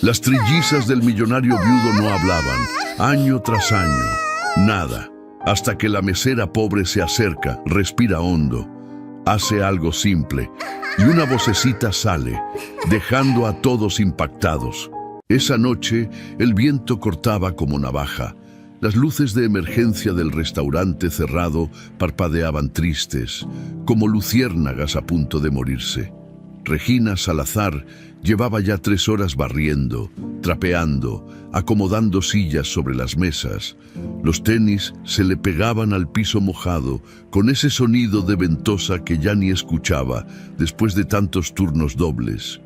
Las trillizas del millonario viudo no hablaban, año tras año, nada, hasta que la mesera pobre se acerca, respira hondo, hace algo simple, y una vocecita sale, dejando a todos impactados. Esa noche, el viento cortaba como navaja. Las luces de emergencia del restaurante cerrado parpadeaban tristes, como luciérnagas a punto de morirse. Regina Salazar llevaba ya 3 horas barriendo, trapeando, acomodando sillas sobre las mesas. Los tenis se le pegaban al piso mojado, con ese sonido de ventosa que ya ni escuchaba después de tantos turnos dobles.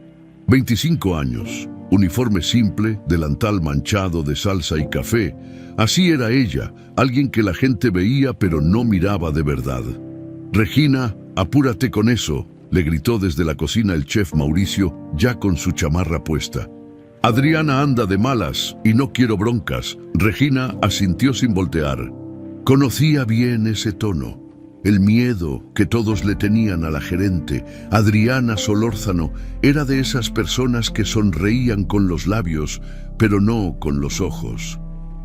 25 años, uniforme simple, delantal manchado de salsa y café. Así era ella, alguien que la gente veía pero no miraba de verdad. «Regina, apúrate con eso», le gritó desde la cocina el chef Mauricio, ya con su chamarra puesta. «Adriana anda de malas y no quiero broncas». Regina asintió sin voltear. Conocía bien ese tono, el miedo que todos le tenían a la gerente. Adriana Solórzano era de esas personas que sonreían con los labios, pero no con los ojos.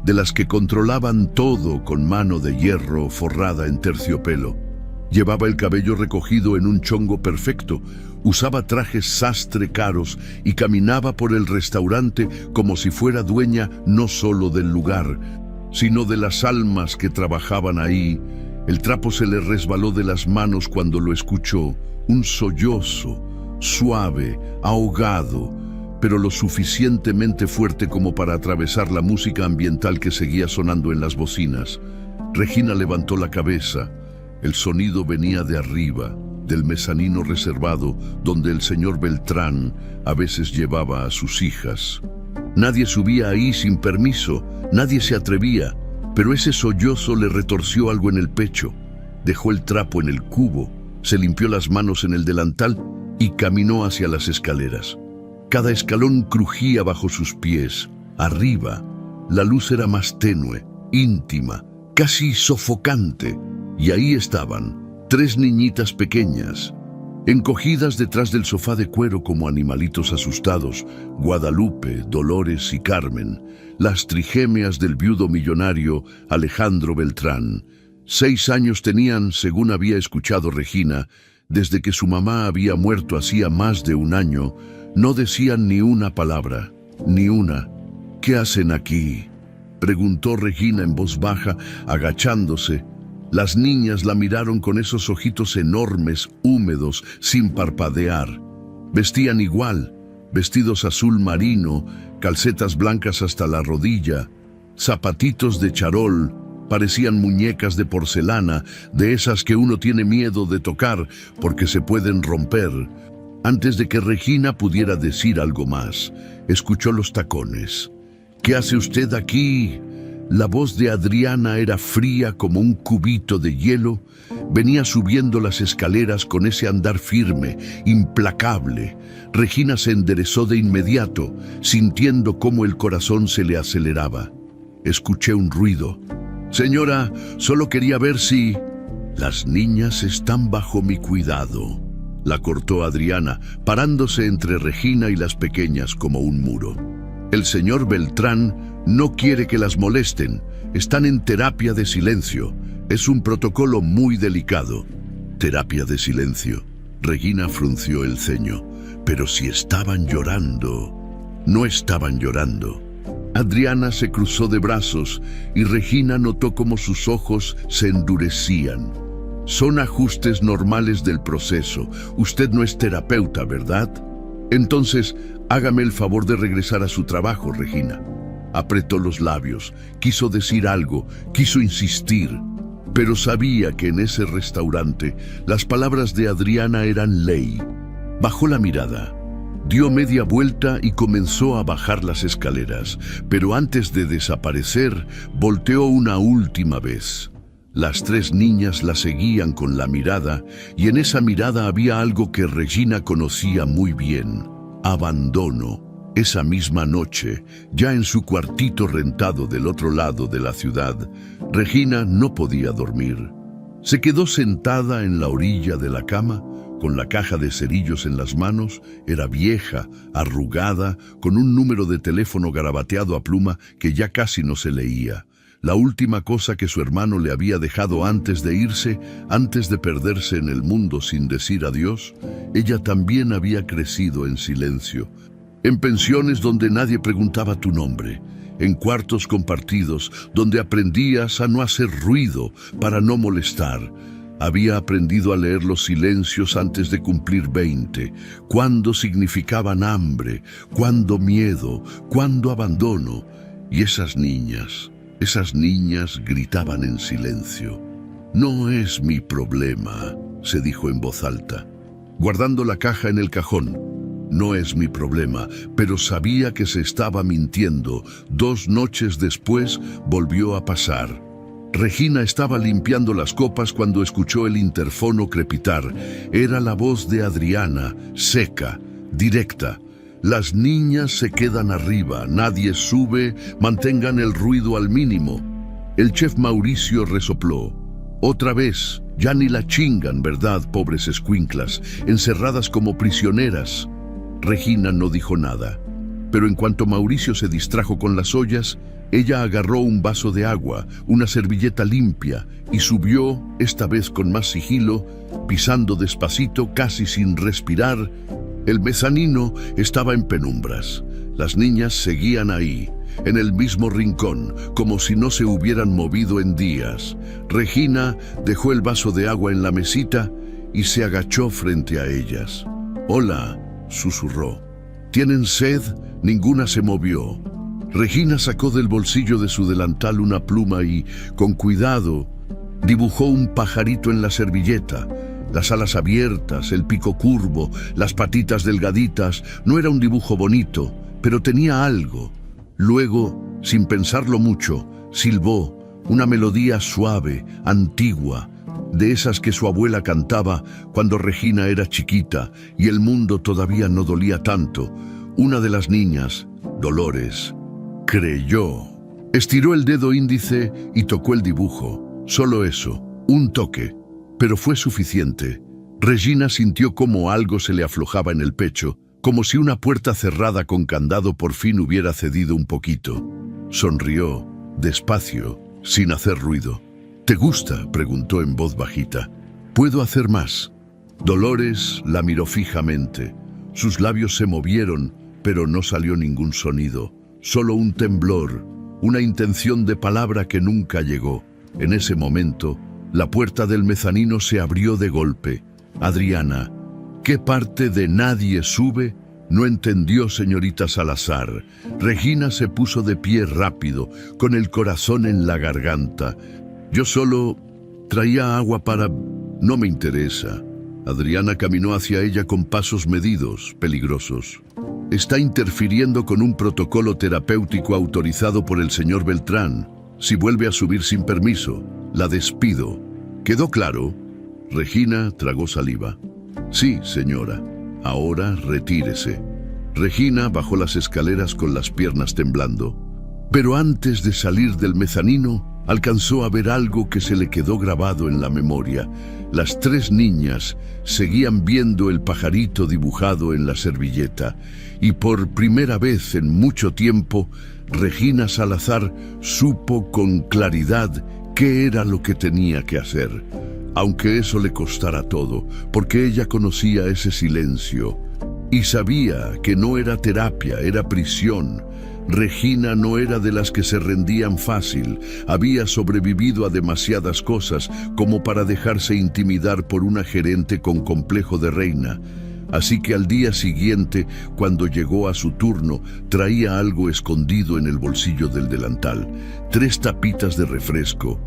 De las que controlaban todo con mano de hierro forrada en terciopelo. Llevaba el cabello recogido en un chongo perfecto, usaba trajes sastre caros y caminaba por el restaurante como si fuera dueña no solo del lugar, sino de las almas que trabajaban ahí. El trapo se le resbaló de las manos cuando lo escuchó, un sollozo, suave, ahogado, pero lo suficientemente fuerte como para atravesar la música ambiental que seguía sonando en las bocinas. Regina levantó la cabeza. El sonido venía de arriba, del mezanino reservado, donde el señor Beltrán a veces llevaba a sus hijas. Nadie subía ahí sin permiso, nadie se atrevía, pero ese sollozo le retorció algo en el pecho. Dejó el trapo en el cubo, se limpió las manos en el delantal y caminó hacia las escaleras. Cada escalón crujía bajo sus pies. Arriba, la luz era más tenue, íntima, casi sofocante. Y ahí estaban, 3 niñitas pequeñas, encogidas detrás del sofá de cuero como animalitos asustados: Guadalupe, Dolores y Carmen, las trigémeas del viudo millonario Alejandro Beltrán. 6 años tenían, según había escuchado Regina, desde que su mamá había muerto hacía más de 1 año. No decían ni una palabra, ni una. «¿Qué hacen aquí?», preguntó Regina en voz baja, agachándose. Las niñas la miraron con esos ojitos enormes, húmedos, sin parpadear. Vestían igual, vestidos azul marino, calcetas blancas hasta la rodilla, zapatitos de charol, parecían muñecas de porcelana, de esas que uno tiene miedo de tocar porque se pueden romper. Antes de que Regina pudiera decir algo más, escuchó los tacones. «¿Qué hace usted aquí?». La voz de Adriana era fría como un cubito de hielo. Venía subiendo las escaleras con ese andar firme, implacable. Regina se enderezó de inmediato, sintiendo cómo el corazón se le aceleraba. Escuché un ruido. «Señora, solo quería ver si...». «Las niñas están bajo mi cuidado», la cortó Adriana, parándose entre Regina y las pequeñas como un muro. «El señor Beltrán no quiere que las molesten. Están en terapia de silencio. Es un protocolo muy delicado». «Terapia de silencio». Regina frunció el ceño. «Pero si estaban llorando». «No estaban llorando». Adriana se cruzó de brazos y Regina notó cómo sus ojos se endurecían. «Son ajustes normales del proceso. Usted no es terapeuta, ¿verdad? Entonces, hágame el favor de regresar a su trabajo, Regina». Apretó los labios, quiso decir algo, quiso insistir, pero sabía que en ese restaurante las palabras de Adriana eran ley. Bajó la mirada, dio media vuelta y comenzó a bajar las escaleras, pero antes de desaparecer, volteó una última vez. Las 3 niñas la seguían con la mirada, y en esa mirada había algo que Regina conocía muy bien: abandono. Esa misma noche, ya en su cuartito rentado del otro lado de la ciudad, Regina no podía dormir. Se quedó sentada en la orilla de la cama, con la caja de cerillos en las manos. Era vieja, arrugada, con un número de teléfono garabateado a pluma que ya casi no se leía. La última cosa que su hermano le había dejado antes de irse, antes de perderse en el mundo sin decir adiós. Ella también había crecido en silencio, en pensiones donde nadie preguntaba tu nombre, en cuartos compartidos donde aprendías a no hacer ruido para no molestar. Había aprendido a leer los silencios antes de cumplir 20, cuándo significaban hambre, cuándo miedo, cuándo abandono. Y esas niñas gritaban en silencio. No es mi problema, se dijo en voz alta, guardando la caja en el cajón. No es mi problema, pero sabía que se estaba mintiendo. 2 noches después volvió a pasar. Regina estaba limpiando las copas cuando escuchó el interfono crepitar. Era la voz de Adriana, seca, directa. Las niñas se quedan arriba, nadie sube, mantengan el ruido al mínimo. El chef Mauricio resopló. Otra vez, ya ni la chingan, ¿verdad, pobres escuinclas, encerradas como prisioneras? Regina no dijo nada, pero en cuanto Mauricio se distrajo con las ollas, ella agarró un vaso de agua, una servilleta limpia, y subió, esta vez con más sigilo, pisando despacito, casi sin respirar. El mezanino estaba en penumbras. Las niñas seguían ahí, en el mismo rincón, como si no se hubieran movido en días. Regina dejó el vaso de agua en la mesita y se agachó frente a ellas. «Hola», susurró. «¿Tienen sed?» Ninguna se movió. Regina sacó del bolsillo de su delantal una pluma y, con cuidado, dibujó un pajarito en la servilleta. Las alas abiertas, el pico curvo, las patitas delgaditas. No era un dibujo bonito, pero tenía algo. Luego, sin pensarlo mucho, silbó una melodía suave, antigua, de esas que su abuela cantaba cuando Regina era chiquita y el mundo todavía no dolía tanto. Una de las niñas, Dolores, creyó. Estiró el dedo índice y tocó el dibujo. Solo eso, un toque. Pero fue suficiente. Regina sintió como algo se le aflojaba en el pecho, como si una puerta cerrada con candado por fin hubiera cedido un poquito. Sonrió, despacio, sin hacer ruido. «¿Te gusta?», preguntó en voz bajita. «¿Puedo hacer más?». Dolores la miró fijamente. Sus labios se movieron, pero no salió ningún sonido. Solo un temblor, una intención de palabra que nunca llegó. En ese momento, la puerta del mezanino se abrió de golpe. Adriana, ¿qué parte de nadie sube? No entendió, señorita Salazar. Regina se puso de pie rápido, con el corazón en la garganta. «Yo solo traía agua para...». «No me interesa». Adriana caminó hacia ella con pasos medidos, peligrosos. «Está interfiriendo con un protocolo terapéutico autorizado por el señor Beltrán. Si vuelve a subir sin permiso, la despido». ¿Quedó claro? Regina tragó saliva. «Sí, señora. Ahora retírese». Regina bajó las escaleras con las piernas temblando. Pero antes de salir del mezanino, alcanzó a ver algo que se le quedó grabado en la memoria. Las 3 niñas seguían viendo el pajarito dibujado en la servilleta. Y por primera vez en mucho tiempo, Regina Salazar supo con claridad qué era lo que tenía que hacer. Aunque eso le costara todo, porque ella conocía ese silencio. Y sabía que no era terapia, era prisión. Regina no era de las que se rendían fácil. Había sobrevivido a demasiadas cosas como para dejarse intimidar por una gerente con complejo de reina. Así que al día siguiente, cuando llegó a su turno, traía algo escondido en el bolsillo del delantal. 3 tapitas de refresco.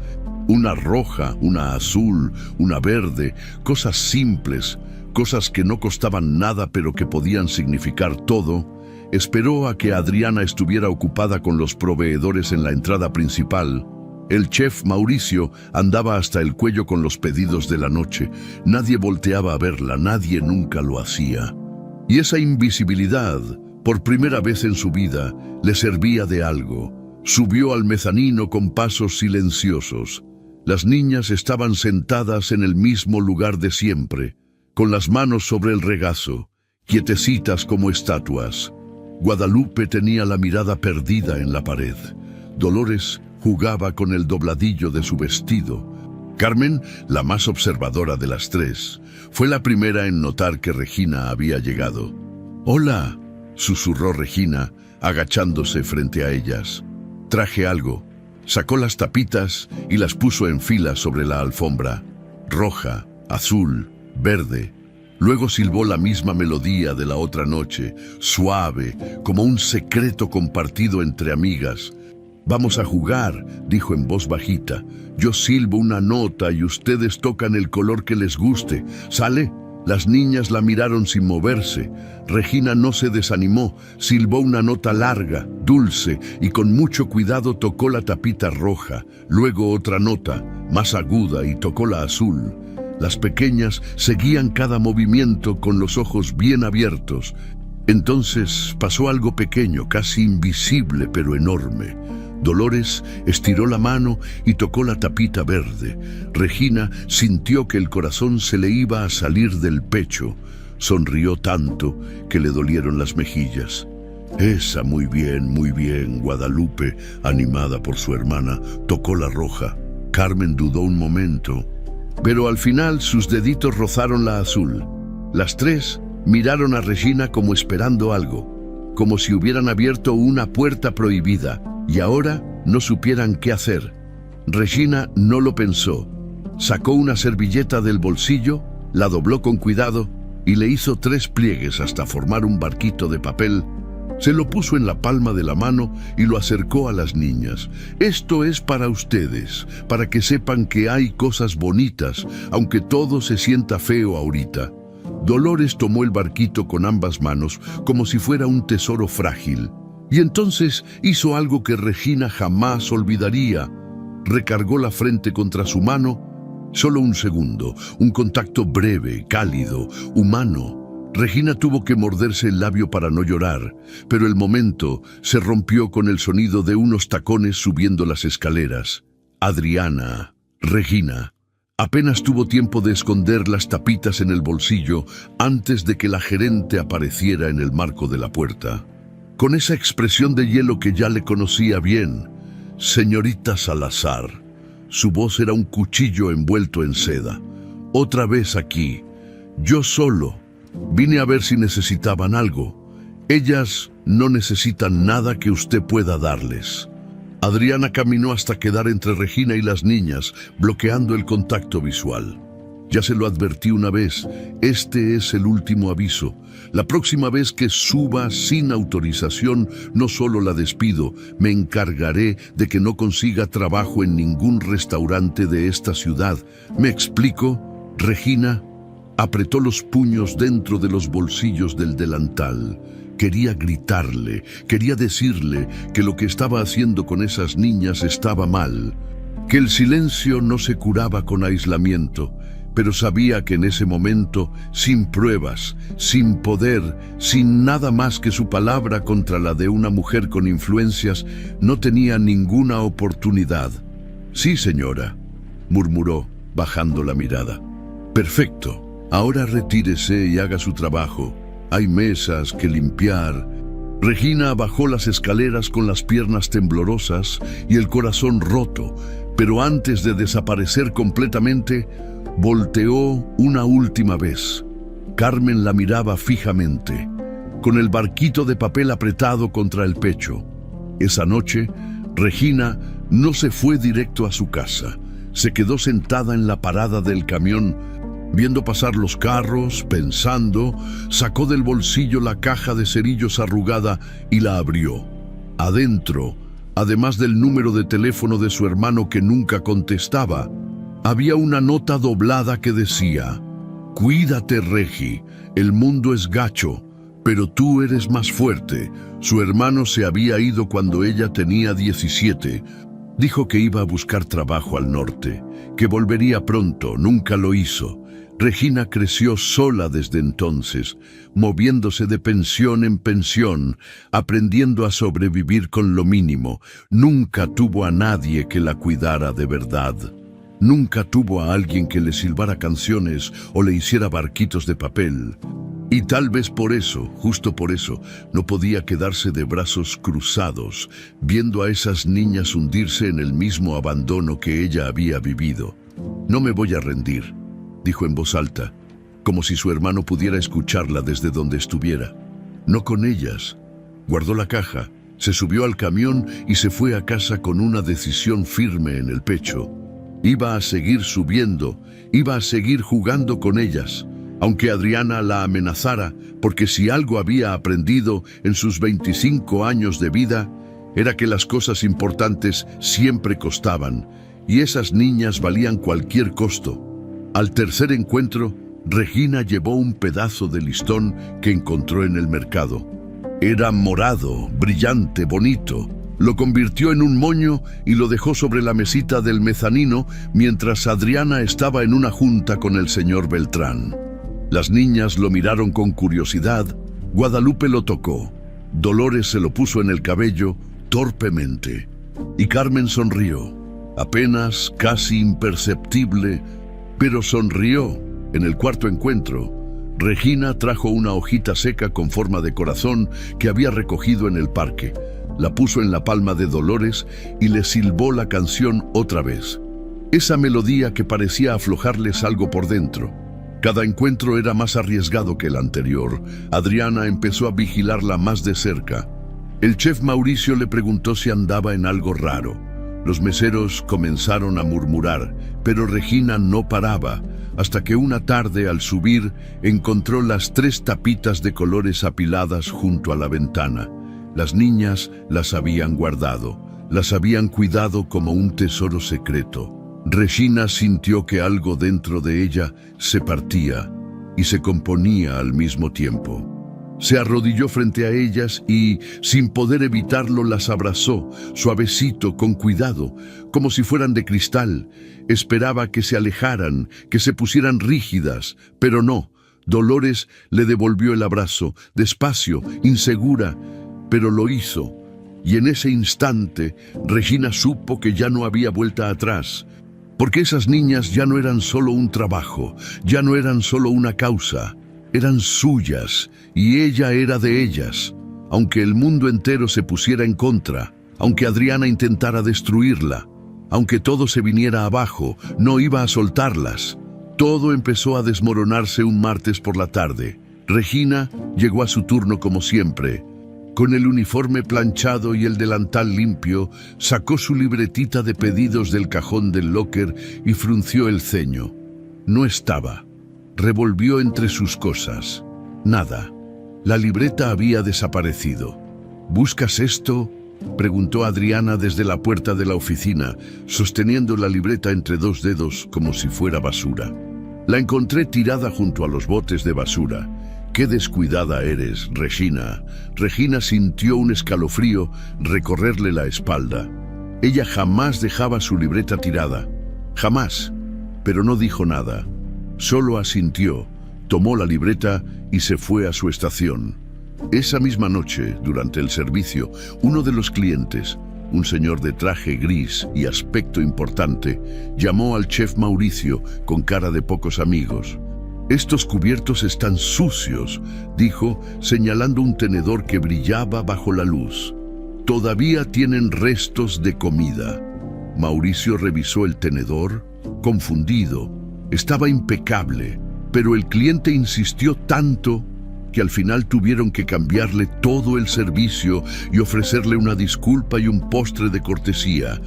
Una roja, una azul, una verde. Cosas simples, cosas que no costaban nada pero que podían significar todo. Esperó a que Adriana estuviera ocupada con los proveedores en la entrada principal. El chef Mauricio andaba hasta el cuello con los pedidos de la noche. Nadie volteaba a verla, nadie nunca lo hacía. Y esa invisibilidad, por primera vez en su vida, le servía de algo. Subió al mezanino con pasos silenciosos. Las niñas estaban sentadas en el mismo lugar de siempre. con las manos sobre el regazo, quietecitas como estatuas. Guadalupe tenía la mirada perdida en la pared. Dolores jugaba con el dobladillo de su vestido. Carmen, la más observadora de las tres, fue la primera en notar que Regina había llegado. «Hola», susurró Regina, agachándose frente a ellas. «Traje algo». Sacó las tapitas y las puso en fila sobre la alfombra. Roja, azul, verde. Luego silbó la misma melodía de la otra noche, suave, como un secreto compartido entre amigas. «Vamos a jugar», dijo en voz bajita. «Yo silbo una nota y ustedes tocan el color que les guste. ¿Sale?». Las niñas la miraron sin moverse. Regina no se desanimó, silbó una nota larga, dulce, y con mucho cuidado tocó la tapita roja. Luego otra nota, más aguda, y tocó la azul. Las pequeñas seguían cada movimiento con los ojos bien abiertos. Entonces pasó algo pequeño, casi invisible, pero enorme. Dolores estiró la mano y tocó la tapita verde. Regina sintió que el corazón se le iba a salir del pecho. Sonrió tanto que le dolieron las mejillas. «Esa, muy bien, Guadalupe», animada por su hermana, tocó la roja. Carmen dudó un momento, pero al final sus deditos rozaron la azul. Las tres miraron a Regina como esperando algo, como si hubieran abierto una puerta prohibida. Y ahora no supieran qué hacer. Regina no lo pensó. Sacó una servilleta del bolsillo, la dobló con cuidado y le hizo 3 pliegues hasta formar un barquito de papel. Se lo puso en la palma de la mano y lo acercó a las niñas. «Esto es para ustedes, para que sepan que hay cosas bonitas, aunque todo se sienta feo ahorita». Dolores tomó el barquito con ambas manos como si fuera un tesoro frágil. Y entonces hizo algo que Regina jamás olvidaría. Recargó la frente contra su mano. Solo un segundo, un contacto breve, cálido, humano. Regina tuvo que morderse el labio para no llorar, pero el momento se rompió con el sonido de unos tacones subiendo las escaleras. Adriana, Regina, apenas tuvo tiempo de esconder las tapitas en el bolsillo antes de que la gerente apareciera en el marco de la puerta. Con esa expresión de hielo que ya le conocía bien. «Señorita Salazar». Su voz era un cuchillo envuelto en seda. «Otra vez aquí. Yo solo. Vine a ver si necesitaban algo. Ellas no necesitan nada que usted pueda darles». Adriana caminó hasta quedar entre Regina y las niñas, bloqueando el contacto visual. «Ya se lo advertí una vez, este es el último aviso. La próxima vez que suba sin autorización, no solo la despido, me encargaré de que no consiga trabajo en ningún restaurante de esta ciudad. ¿Me explico?» Regina apretó los puños dentro de los bolsillos del delantal. Quería gritarle, quería decirle que lo que estaba haciendo con esas niñas estaba mal, que el silencio no se curaba con aislamiento. Pero sabía que en ese momento, sin pruebas, sin poder, sin nada más que su palabra contra la de una mujer con influencias, no tenía ninguna oportunidad. «Sí, señora», murmuró, bajando la mirada. «Perfecto, ahora retírese y haga su trabajo. Hay mesas que limpiar». Regina bajó las escaleras con las piernas temblorosas y el corazón roto, pero antes de desaparecer completamente, volteó una última vez. Carmen la miraba fijamente, con el barquito de papel apretado contra el pecho. Esa noche, Regina no se fue directo a su casa. Se quedó sentada en la parada del camión, viendo pasar los carros, pensando. Sacó del bolsillo la caja de cerillos arrugada y la abrió. Adentro, además del número de teléfono de su hermano que nunca contestaba, había una nota doblada que decía: «Cuídate, Regi, el mundo es gacho, pero tú eres más fuerte». Su hermano se había ido cuando ella tenía 17. Dijo que iba a buscar trabajo al norte, que volvería pronto, nunca lo hizo. Regina creció sola desde entonces, moviéndose de pensión en pensión, aprendiendo a sobrevivir con lo mínimo. Nunca tuvo a nadie que la cuidara de verdad. Nunca tuvo a alguien que le silbara canciones o le hiciera barquitos de papel. Y tal vez por eso, justo por eso, no podía quedarse de brazos cruzados, viendo a esas niñas hundirse en el mismo abandono que ella había vivido. «No me voy a rendir», dijo en voz alta, como si su hermano pudiera escucharla desde donde estuviera. «No con ellas». Guardó la caja, se subió al camión y se fue a casa con una decisión firme en el pecho. Iba a seguir subiendo, iba a seguir jugando con ellas, aunque Adriana la amenazara, porque si algo había aprendido en sus 25 años de vida, era que las cosas importantes siempre costaban, y esas niñas valían cualquier costo. Al tercer encuentro, Regina llevó un pedazo de listón que encontró en el mercado. Era morado, brillante, bonito. Lo convirtió en un moño y lo dejó sobre la mesita del mezanino mientras Adriana estaba en una junta con el señor Beltrán. Las niñas lo miraron con curiosidad. Guadalupe lo tocó. Dolores se lo puso en el cabello torpemente. Y Carmen sonrió, apenas, casi imperceptible, pero sonrió. En el cuarto encuentro, Regina trajo una hojita seca con forma de corazón que había recogido en el parque. La puso en la palma de Dolores y le silbó la canción otra vez. Esa melodía que parecía aflojarles algo por dentro. Cada encuentro era más arriesgado que el anterior. Adriana empezó a vigilarla más de cerca. El chef Mauricio le preguntó si andaba en algo raro. Los meseros comenzaron a murmurar, pero Regina no paraba, hasta que una tarde al subir encontró las 3 tapitas de colores apiladas junto a la ventana. Las niñas las habían guardado, las habían cuidado como un tesoro secreto. Regina sintió que algo dentro de ella se partía y se componía al mismo tiempo. Se arrodilló frente a ellas y, sin poder evitarlo, las abrazó, suavecito, con cuidado, como si fueran de cristal. Esperaba que se alejaran, que se pusieran rígidas, pero no. Dolores le devolvió el abrazo, despacio, insegura, pero lo hizo. Y en ese instante, Regina supo que ya no había vuelta atrás, porque esas niñas ya no eran solo un trabajo, ya no eran solo una causa. Eran suyas y ella era de ellas. Aunque el mundo entero se pusiera en contra, aunque Adriana intentara destruirla, aunque todo se viniera abajo, no iba a soltarlas. Todo empezó a desmoronarse un martes por la tarde. Regina llegó a su turno como siempre. Con el uniforme planchado y el delantal limpio, sacó su libretita de pedidos del cajón del locker y frunció el ceño. No estaba. Revolvió entre sus cosas. Nada. La libreta había desaparecido. ¿Buscas esto?, preguntó Adriana desde la puerta de la oficina, sosteniendo la libreta entre 2 dedos como si fuera basura. La encontré tirada junto a los botes de basura. «Qué descuidada eres, Regina». Regina sintió un escalofrío recorrerle la espalda. Ella jamás dejaba su libreta tirada. Jamás. Pero no dijo nada. Solo asintió, tomó la libreta y se fue a su estación. Esa misma noche, durante el servicio, uno de los clientes, un señor de traje gris y aspecto importante, llamó al chef Mauricio con cara de pocos amigos. «Estos cubiertos están sucios», dijo, señalando un tenedor que brillaba bajo la luz. «Todavía tienen restos de comida». Mauricio revisó el tenedor, confundido. Estaba impecable, pero el cliente insistió tanto que al final tuvieron que cambiarle todo el servicio y ofrecerle una disculpa y un postre de cortesía.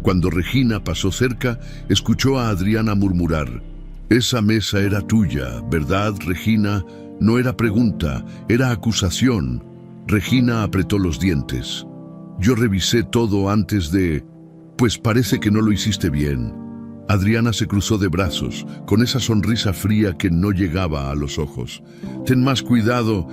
Cuando Regina pasó cerca, escuchó a Adriana murmurar: «Esa mesa era tuya, ¿verdad, Regina?». No era pregunta, era acusación. Regina apretó los dientes. «Yo revisé todo antes de... Pues parece que no lo hiciste bien». Adriana se cruzó de brazos, con esa sonrisa fría que no llegaba a los ojos. «Ten más cuidado.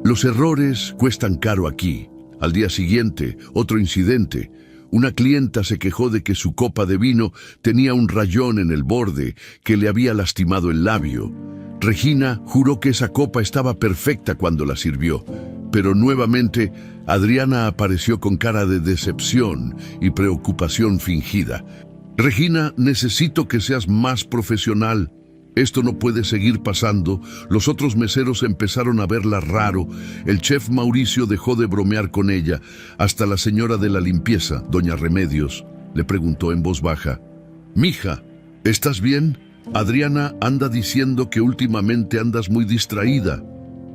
Los errores cuestan caro aquí». Al día siguiente, otro incidente. Una clienta se quejó de que su copa de vino tenía un rayón en el borde que le había lastimado el labio. Regina juró que esa copa estaba perfecta cuando la sirvió, pero nuevamente Adriana apareció con cara de decepción y preocupación fingida. Regina, necesito que seas más profesional. Esto no puede seguir pasando. Los otros meseros empezaron a verla raro. El chef Mauricio dejó de bromear con ella. Hasta la señora de la limpieza, doña Remedios, le preguntó en voz baja: «Mija, ¿estás bien? Adriana anda diciendo que últimamente andas muy distraída».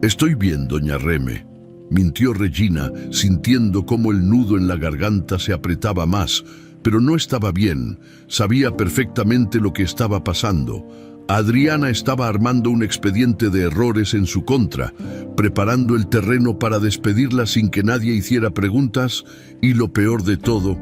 «Estoy bien, doña Reme», mintió Regina, sintiendo cómo el nudo en la garganta se apretaba más, pero no estaba bien. Sabía perfectamente lo que estaba pasando. Adriana estaba armando un expediente de errores en su contra, preparando el terreno para despedirla sin que nadie hiciera preguntas, y lo peor de todo,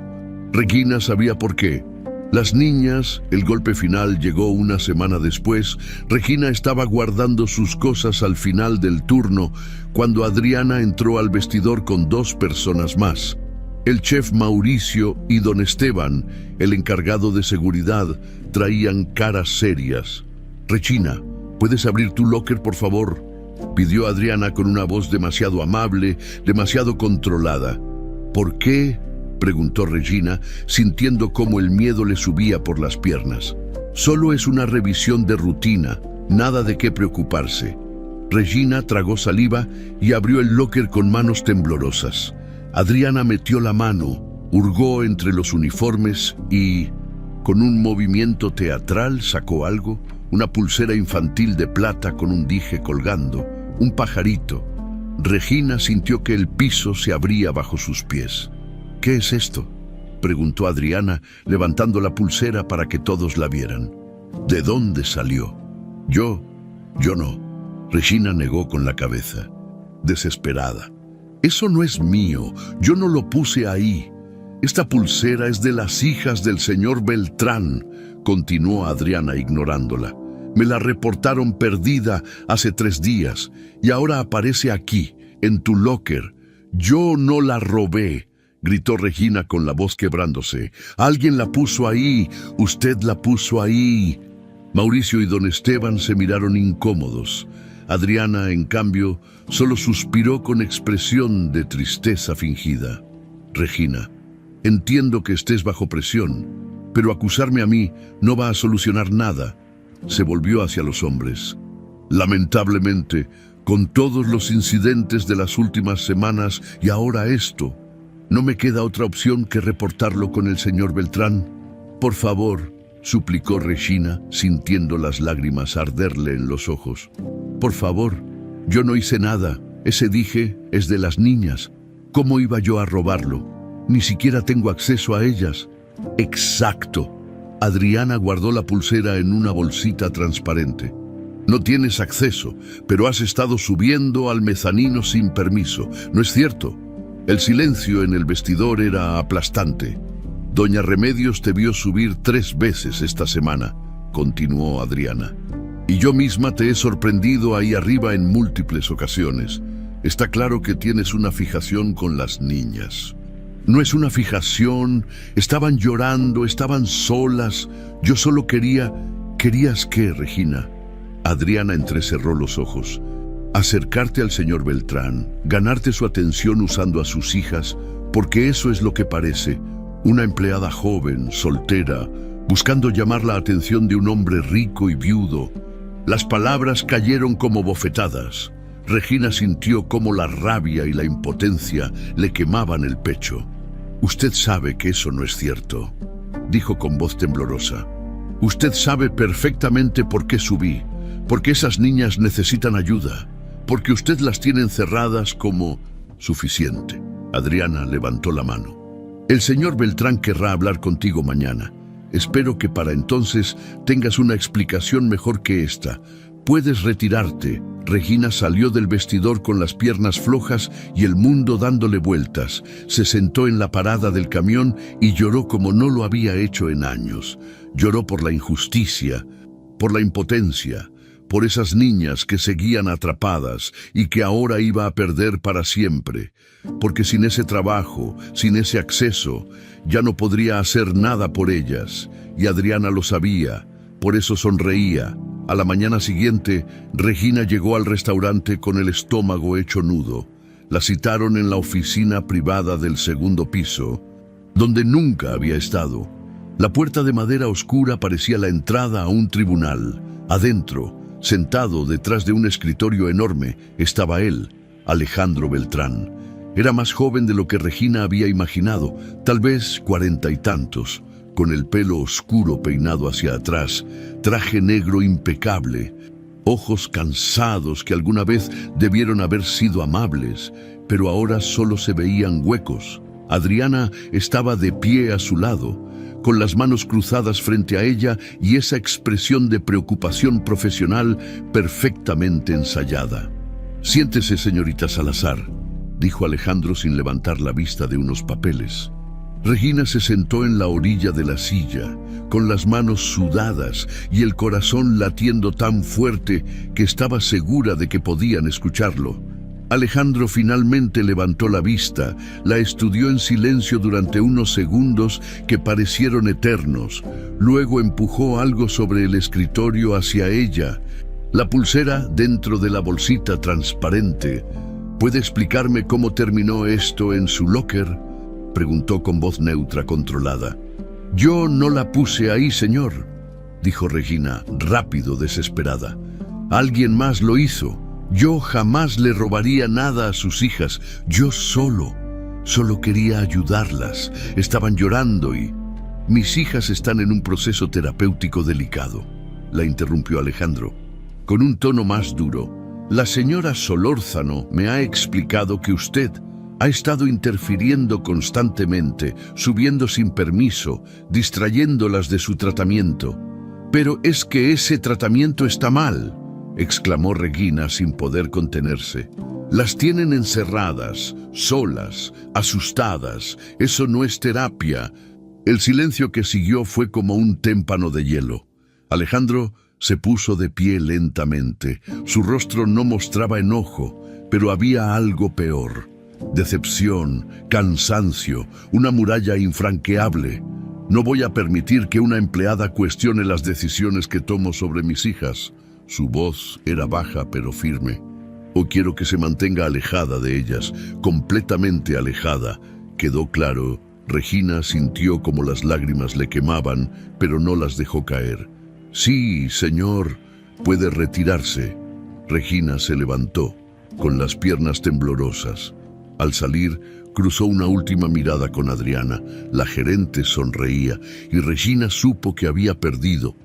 Regina sabía por qué. Las niñas, el golpe final llegó una semana después. Regina estaba guardando sus cosas al final del turno, cuando Adriana entró al vestidor con 2 personas más. El chef Mauricio y don Esteban, el encargado de seguridad, traían caras serias. «Regina, ¿puedes abrir tu locker, por favor?», pidió Adriana con una voz demasiado amable, demasiado controlada. «¿Por qué?», preguntó Regina, sintiendo cómo el miedo le subía por las piernas. «Solo es una revisión de rutina, nada de qué preocuparse». Regina tragó saliva y abrió el locker con manos temblorosas. Adriana metió la mano, hurgó entre los uniformes y, con un movimiento teatral, sacó algo, una pulsera infantil de plata con un dije colgando, un pajarito. Regina sintió que el piso se abría bajo sus pies. «¿Qué es esto?», preguntó Adriana, levantando la pulsera para que todos la vieran. «¿De dónde salió?». Yo no», Regina negó con la cabeza, desesperada. «Eso no es mío, yo no lo puse ahí. Esta pulsera es de las hijas del señor Beltrán», continuó Adriana ignorándola. «Me la reportaron perdida hace 3 días y ahora aparece aquí, en tu locker. Yo no la robé», gritó Regina con la voz quebrándose. «Alguien la puso ahí, usted la puso ahí». Mauricio y don Esteban se miraron incómodos. Adriana, en cambio, solo suspiró con expresión de tristeza fingida. «Regina, entiendo que estés bajo presión, pero acusarme a mí no va a solucionar nada». Se volvió hacia los hombres. «Lamentablemente, con todos los incidentes de las últimas semanas y ahora esto, no me queda otra opción que reportarlo con el señor Beltrán. Por favor», suplicó Regina, sintiendo las lágrimas arderle en los ojos. «Por favor, yo no hice nada. Ese dije es de las niñas. ¿Cómo iba yo a robarlo? Ni siquiera tengo acceso a ellas». «Exacto». Adriana guardó la pulsera en una bolsita transparente. «No tienes acceso, pero has estado subiendo al mezanino sin permiso, ¿no es cierto?». El silencio en el vestidor era aplastante. «Doña Remedios te vio subir 3 veces esta semana», continuó Adriana. «Y yo misma te he sorprendido ahí arriba en múltiples ocasiones. Está claro que tienes una fijación con las niñas». «No es una fijación, estaban llorando, estaban solas. Yo solo quería...». «¿Querías qué, Regina?». Adriana entrecerró los ojos. «Acercarte al señor Beltrán, ganarte su atención usando a sus hijas, porque eso es lo que parece. Una empleada joven, soltera, buscando llamar la atención de un hombre rico y viudo». Las palabras cayeron como bofetadas. Regina sintió cómo la rabia y la impotencia le quemaban el pecho. «Usted sabe que eso no es cierto», dijo con voz temblorosa. «Usted sabe perfectamente por qué subí, porque esas niñas necesitan ayuda, porque usted las tiene encerradas como...». «Suficiente». Adriana levantó la mano. «El señor Beltrán querrá hablar contigo mañana. Espero que para entonces tengas una explicación mejor que esta. Puedes retirarte». Regina salió del vestidor con las piernas flojas y el mundo dándole vueltas. Se sentó en la parada del camión y lloró como no lo había hecho en años. Lloró por la injusticia, por la impotencia, por esas niñas que seguían atrapadas y que ahora iba a perder para siempre. Porque sin ese trabajo, sin ese acceso, ya no podría hacer nada por ellas. Y Adriana lo sabía, por eso sonreía. A la mañana siguiente, Regina llegó al restaurante con el estómago hecho nudo. La citaron en la oficina privada del 2º piso, donde nunca había estado. La puerta de madera oscura parecía la entrada a un tribunal. Adentro, sentado detrás de un escritorio enorme, estaba él, Alejandro Beltrán. Era más joven de lo que Regina había imaginado, tal vez 40 y tantos, con el pelo oscuro peinado hacia atrás, traje negro impecable, ojos cansados que alguna vez debieron haber sido amables, pero ahora solo se veían huecos. Adriana estaba de pie a su lado, con las manos cruzadas frente a ella y esa expresión de preocupación profesional perfectamente ensayada. «Siéntese, señorita Salazar», dijo Alejandro sin levantar la vista de unos papeles. Regina se sentó en la orilla de la silla, con las manos sudadas y el corazón latiendo tan fuerte que estaba segura de que podían escucharlo. Alejandro finalmente levantó la vista, la estudió en silencio durante unos segundos que parecieron eternos. Luego empujó algo sobre el escritorio hacia ella. La pulsera dentro de la bolsita transparente. «¿Puede explicarme cómo terminó esto en su locker?», preguntó con voz neutra controlada. «Yo no la puse ahí, señor», dijo Regina, rápido, desesperada. «Alguien más lo hizo. Yo jamás le robaría nada a sus hijas. Yo solo quería ayudarlas. Estaban llorando y... Mis hijas están en un proceso terapéutico delicado», la interrumpió Alejandro, con un tono más duro. «La señora Solórzano me ha explicado que usted ha estado interfiriendo constantemente, subiendo sin permiso, distrayéndolas de su tratamiento. Pero es que ese tratamiento está mal», exclamó Regina sin poder contenerse. «Las tienen encerradas, solas, asustadas. Eso no es terapia». El silencio que siguió fue como un témpano de hielo. Alejandro se puso de pie lentamente. Su rostro no mostraba enojo, pero había algo peor. Decepción, cansancio, una muralla infranqueable. «No voy a permitir que una empleada cuestione las decisiones que tomo sobre mis hijas». Su voz era baja pero firme. «O quiero que se mantenga alejada de ellas, completamente alejada». Quedó claro. Regina sintió como las lágrimas le quemaban, pero no las dejó caer. «Sí, señor, puede retirarse». Regina se levantó, con las piernas temblorosas. Al salir, cruzó una última mirada con Adriana. La gerente sonreía y Regina supo que había perdido.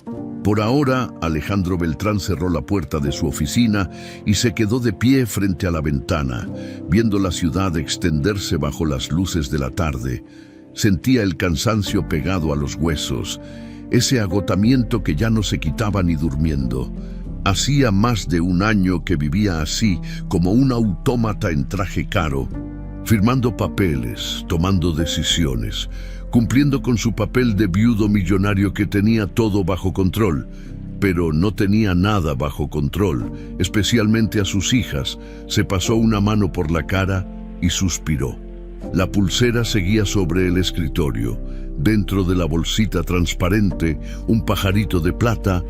Por ahora, Alejandro Beltrán cerró la puerta de su oficina y se quedó de pie frente a la ventana, viendo la ciudad extenderse bajo las luces de la tarde. Sentía el cansancio pegado a los huesos, ese agotamiento que ya no se quitaba ni durmiendo. Hacía más de un año que vivía así, como un autómata en traje caro, firmando papeles, tomando decisiones, cumpliendo con su papel de viudo millonario que tenía todo bajo control, pero no tenía nada bajo control, especialmente a sus hijas. Se pasó una mano por la cara y suspiró. La pulsera seguía sobre el escritorio. Dentro de la bolsita transparente, un pajarito de plata.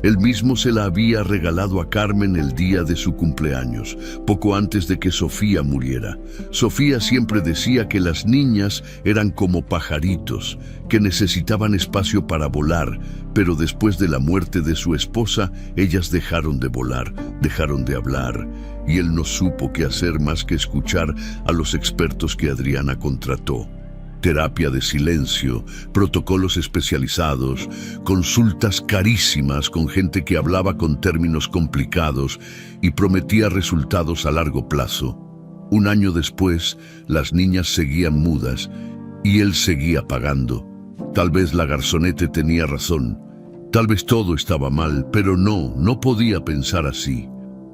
Él mismo se la había regalado a Carmen el día de su cumpleaños, poco antes de que Sofía muriera. Sofía siempre decía que las niñas eran como pajaritos, que necesitaban espacio para volar, pero después de la muerte de su esposa, ellas dejaron de volar, dejaron de hablar, y él no supo qué hacer más que escuchar a los expertos que Adriana contrató. Terapia de silencio, protocolos especializados, consultas carísimas con gente que hablaba con términos complicados y prometía resultados a largo plazo. Un año después, las niñas seguían mudas y él seguía pagando. Tal vez la garzonete tenía razón. Tal vez todo estaba mal, pero no podía pensar así.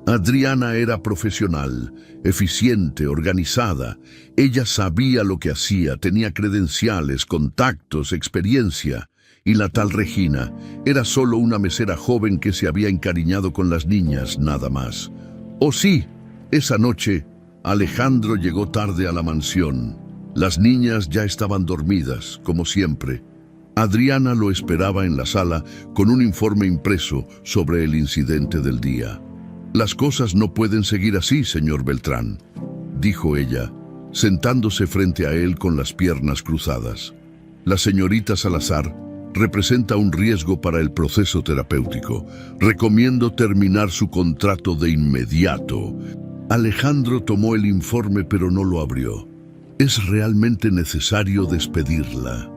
Adriana era profesional, eficiente, organizada. Ella sabía lo que hacía, tenía credenciales, contactos, experiencia. Y la tal Regina era solo una mesera joven que se había encariñado con las niñas, nada más. Oh sí, esa noche, Alejandro llegó tarde a la mansión. Las niñas ya estaban dormidas, como siempre. Adriana lo esperaba en la sala con un informe impreso sobre el incidente del día. «Las cosas no pueden seguir así, señor Beltrán», dijo ella, sentándose frente a él con las piernas cruzadas. «La señorita Salazar representa un riesgo para el proceso terapéutico. Recomiendo terminar su contrato de inmediato. Alejandro tomó el informe pero no lo abrió. Es realmente necesario despedirla.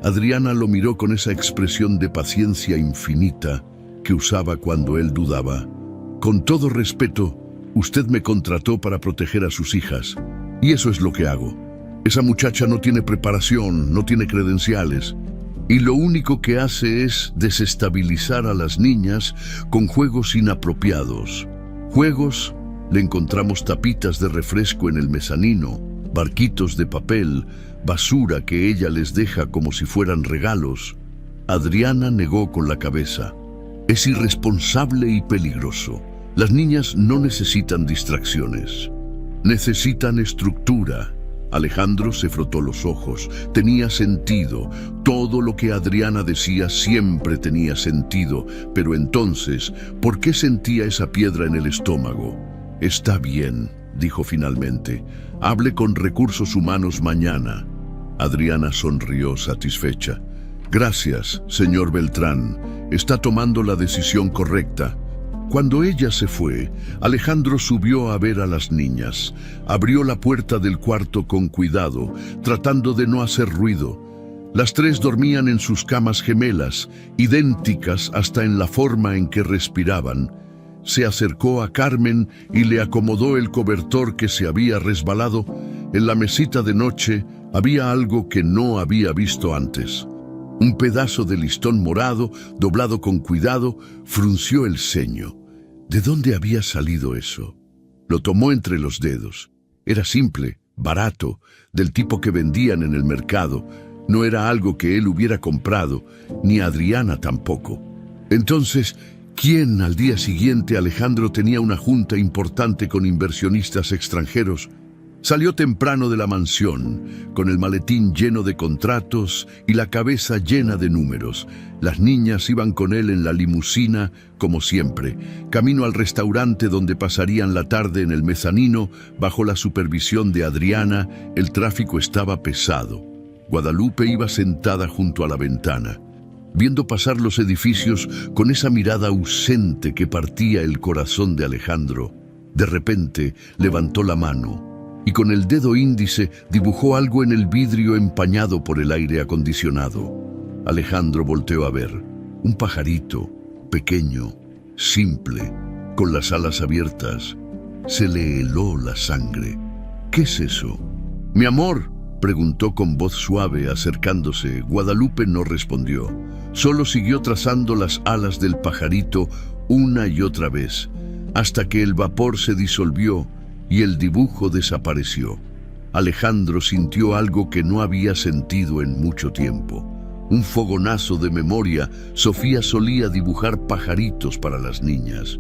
Adriana lo miró con esa expresión de paciencia infinita que usaba cuando él dudaba. Con todo respeto, usted me contrató para proteger a sus hijas, y eso es lo que hago. Esa muchacha no tiene preparación, no tiene credenciales, y lo único que hace es desestabilizar a las niñas con juegos inapropiados. Juegos, le encontramos tapitas de refresco en el mezanino, barquitos de papel, basura que ella les deja como si fueran regalos. Adriana negó con la cabeza. Es irresponsable y peligroso. Las niñas no necesitan distracciones. Necesitan estructura. Alejandro se frotó los ojos. Tenía sentido. Todo lo que Adriana decía siempre tenía sentido. Pero entonces, ¿por qué sentía esa piedra en el estómago? Está bien, dijo finalmente. Hable con recursos humanos mañana. Adriana sonrió satisfecha. Gracias, señor Beltrán. Está tomando la decisión correcta. Cuando ella se fue, Alejandro subió a ver a las niñas. Abrió la puerta del cuarto con cuidado, tratando de no hacer ruido. Las tres dormían en sus camas gemelas, idénticas hasta en la forma en que respiraban. Se acercó a Carmen y le acomodó el cobertor que se había resbalado. En la mesita de noche había algo que no había visto antes. Un pedazo de listón morado, doblado con cuidado, frunció el ceño. ¿De dónde había salido eso? Lo tomó entre los dedos. Era simple, barato, del tipo que vendían en el mercado. No era algo que él hubiera comprado, ni Adriana tampoco. Entonces, ¿quién? Al día siguiente Alejandro tenía una junta importante con inversionistas extranjeros. Salió temprano de la mansión, con el maletín lleno de contratos y la cabeza llena de números. Las niñas iban con él en la limusina, como siempre, camino al restaurante donde pasarían la tarde en el mezanino, bajo la supervisión de Adriana. El tráfico estaba pesado. Guadalupe iba sentada junto a la ventana, viendo pasar los edificios con esa mirada ausente que partía el corazón de Alejandro. De repente levantó la mano y con el dedo índice dibujó algo en el vidrio empañado por el aire acondicionado. Alejandro volteó a ver. Un pajarito, pequeño, simple, con las alas abiertas. Se le heló la sangre. ¿Qué es eso? «Mi amor», preguntó con voz suave, acercándose. Guadalupe no respondió. Solo siguió trazando las alas del pajarito una y otra vez, hasta que el vapor se disolvió y el dibujo desapareció. Alejandro sintió algo que no había sentido en mucho tiempo. Un fogonazo de memoria. Sofía solía dibujar pajaritos para las niñas.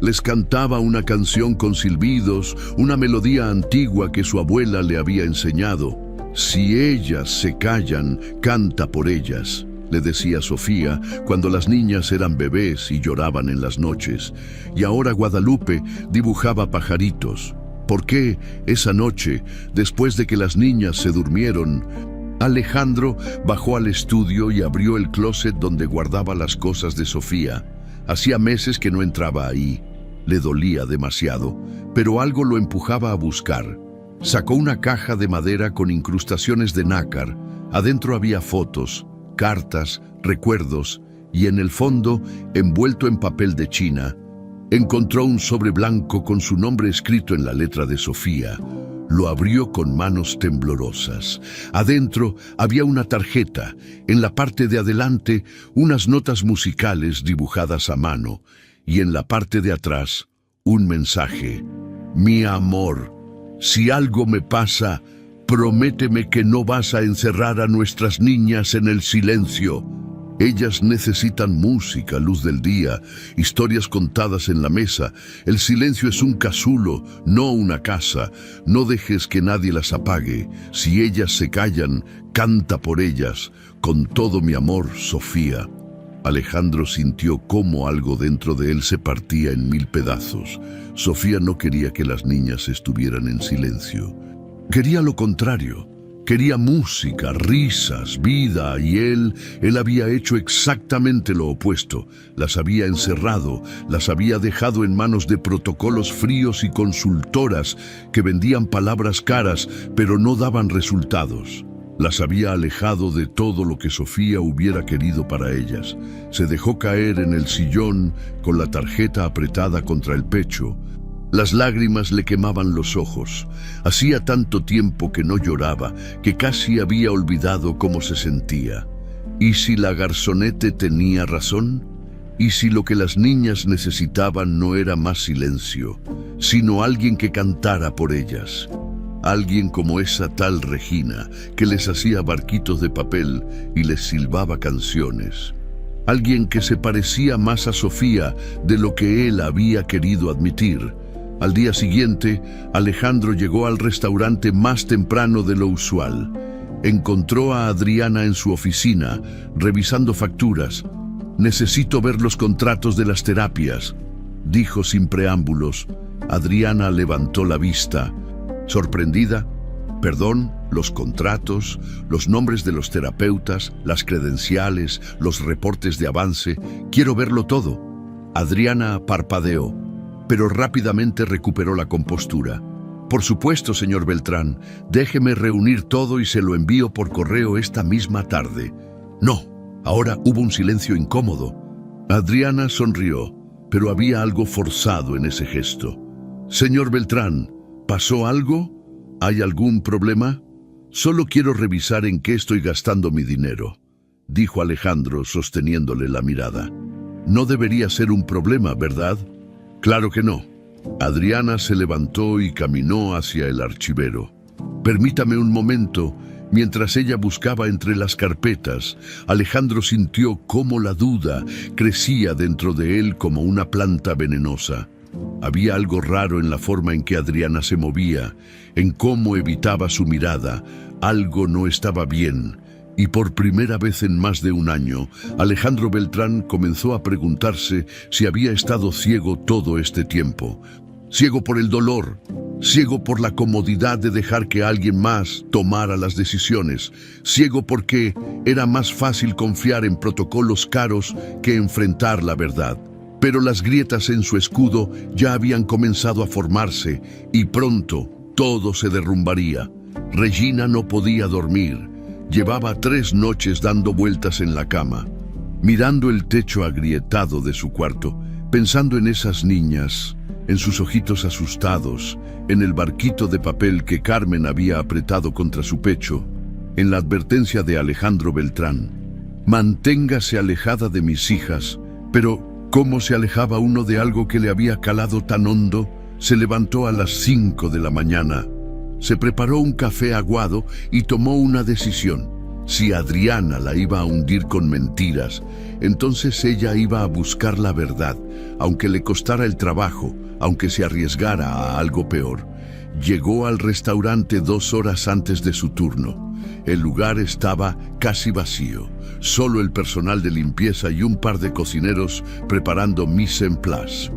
Les cantaba una canción con silbidos, una melodía antigua que su abuela le había enseñado. «Si ellas se callan, canta por ellas», le decía Sofía cuando las niñas eran bebés y lloraban en las noches. Y ahora Guadalupe dibujaba pajaritos. ¿Por qué esa noche, después de que las niñas se durmieron, Alejandro bajó al estudio y abrió el closet donde guardaba las cosas de Sofía? Hacía meses que no entraba ahí. Le dolía demasiado, pero algo lo empujaba a buscar. Sacó una caja de madera con incrustaciones de nácar. Adentro había fotos, cartas, recuerdos, y en el fondo, envuelto en papel de China, encontró un sobre blanco con su nombre escrito en la letra de Sofía. Lo abrió con manos temblorosas. Adentro había una tarjeta. En la parte de adelante, unas notas musicales dibujadas a mano. Y en la parte de atrás, un mensaje. «Mi amor, si algo me pasa, prométeme que no vas a encerrar a nuestras niñas en el silencio. Ellas necesitan música, luz del día, historias contadas en la mesa. El silencio es un casulo, no una casa. No dejes que nadie las apague. Si ellas se callan, canta por ellas. Con todo mi amor, Sofía». Alejandro sintió cómo algo dentro de él se partía en 1000 pedazos. Sofía no quería que las niñas estuvieran en silencio. Quería lo contrario, Quería música, risas, vida, y él había hecho exactamente lo opuesto. Las había encerrado, las había dejado en manos de protocolos fríos y consultoras que vendían palabras caras, pero no daban resultados. Las había alejado de todo lo que Sofía hubiera querido para ellas. Se dejó caer en el sillón con la tarjeta apretada contra el pecho. Las lágrimas le quemaban los ojos. Hacía tanto tiempo que no lloraba, que casi había olvidado cómo se sentía. ¿Y si la garzonete tenía razón? ¿Y si lo que las niñas necesitaban no era más silencio, sino alguien que cantara por ellas? Alguien como esa tal Regina, que les hacía barquitos de papel y les silbaba canciones. Alguien que se parecía más a Sofía de lo que él había querido admitir. Al día siguiente, Alejandro llegó al restaurante más temprano de lo usual. Encontró a Adriana en su oficina, revisando facturas. «Necesito ver los contratos de las terapias», dijo sin preámbulos. Adriana levantó la vista, sorprendida. «Perdón, los contratos, los nombres de los terapeutas, las credenciales, los reportes de avance. Quiero verlo todo». Adriana parpadeó, pero rápidamente recuperó la compostura. «Por supuesto, señor Beltrán. Déjeme reunir todo y se lo envío por correo esta misma tarde». «No». Ahora hubo un silencio incómodo. Adriana sonrió, pero había algo forzado en ese gesto. «Señor Beltrán, ¿pasó algo? ¿Hay algún problema?» «Solo quiero revisar en qué estoy gastando mi dinero», dijo Alejandro, sosteniéndole la mirada. «No debería ser un problema, ¿verdad?» «Claro que no». Adriana se levantó y caminó hacia el archivero. «Permítame un momento». Mientras ella buscaba entre las carpetas, Alejandro sintió cómo la duda crecía dentro de él como una planta venenosa. Había algo raro en la forma en que Adriana se movía, en cómo evitaba su mirada. Algo no estaba bien. Y por primera vez en más de un año, Alejandro Beltrán comenzó a preguntarse si había estado ciego todo este tiempo. Ciego por el dolor, ciego por la comodidad de dejar que alguien más tomara las decisiones, ciego porque era más fácil confiar en protocolos caros que enfrentar la verdad. Pero las grietas en su escudo ya habían comenzado a formarse y pronto todo se derrumbaría. Regina no podía dormir. Llevaba 3 noches dando vueltas en la cama, mirando el techo agrietado de su cuarto, pensando en esas niñas, en sus ojitos asustados, en el barquito de papel que Carmen había apretado contra su pecho, en la advertencia de Alejandro Beltrán. «Manténgase alejada de mis hijas». Pero, ¿cómo se alejaba uno de algo que le había calado tan hondo? Se levantó a las 5 de la mañana. Se preparó un café aguado y tomó una decisión. Si Adriana la iba a hundir con mentiras, entonces ella iba a buscar la verdad, aunque le costara el trabajo, aunque se arriesgara a algo peor. Llegó al restaurante 2 horas antes de su turno. El lugar estaba casi vacío, solo el personal de limpieza y un par de cocineros preparando mise en place.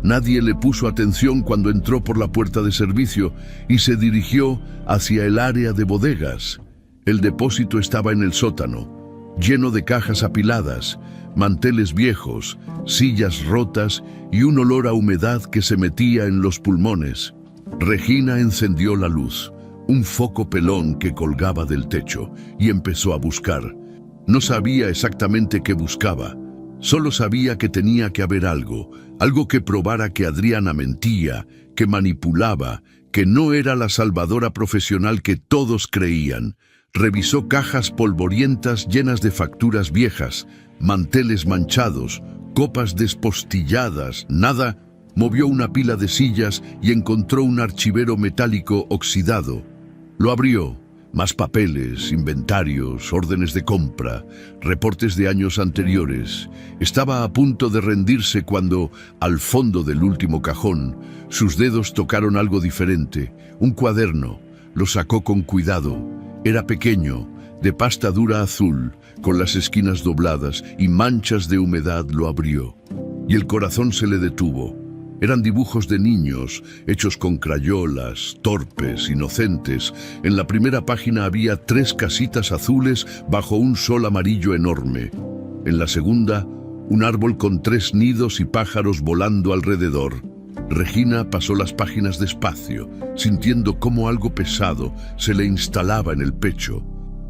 Nadie le puso atención cuando entró por la puerta de servicio y se dirigió hacia el área de bodegas. El depósito estaba en el sótano, lleno de cajas apiladas, manteles viejos, sillas rotas y un olor a humedad que se metía en los pulmones. Regina encendió la luz, un foco pelón que colgaba del techo, y empezó a buscar. No sabía exactamente qué buscaba, solo sabía que tenía que haber algo que probara que Adriana mentía, que manipulaba, que no era la salvadora profesional que todos creían. Revisó cajas polvorientas llenas de facturas viejas, manteles manchados, copas despostilladas, nada. Movió una pila de sillas y encontró un archivero metálico oxidado. Lo abrió. Más papeles, inventarios, órdenes de compra, reportes de años anteriores. Estaba a punto de rendirse cuando, al fondo del último cajón, sus dedos tocaron algo diferente. Un cuaderno. Lo sacó con cuidado. Era pequeño, de pasta dura azul, con las esquinas dobladas y manchas de humedad. Lo abrió. Y el corazón se le detuvo. Eran dibujos de niños, hechos con crayolas, torpes, inocentes. En la primera página había 3 casitas azules bajo un sol amarillo enorme. En la segunda, un árbol con 3 nidos y pájaros volando alrededor. Regina pasó las páginas despacio, sintiendo cómo algo pesado se le instalaba en el pecho.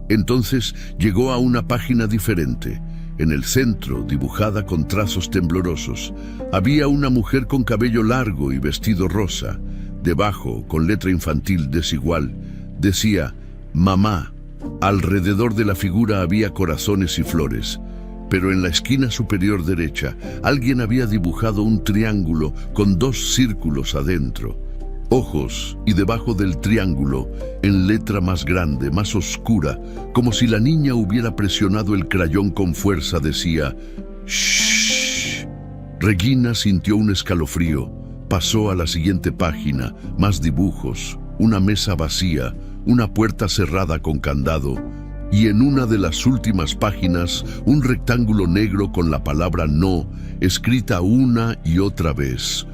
Entonces llegó a una página diferente. En el centro, dibujada con trazos temblorosos, había una mujer con cabello largo y vestido rosa. Debajo, con letra infantil desigual, decía «Mamá». Alrededor de la figura había corazones y flores. Pero en la esquina superior derecha, alguien había dibujado un triángulo con 2 círculos adentro. Ojos, y debajo del triángulo, en letra más grande, más oscura, como si la niña hubiera presionado el crayón con fuerza, decía «Shh». Regina sintió un escalofrío. Pasó a la siguiente página, más dibujos, una mesa vacía, una puerta cerrada con candado, y en una de las últimas páginas, un rectángulo negro con la palabra «no», escrita una y otra vez.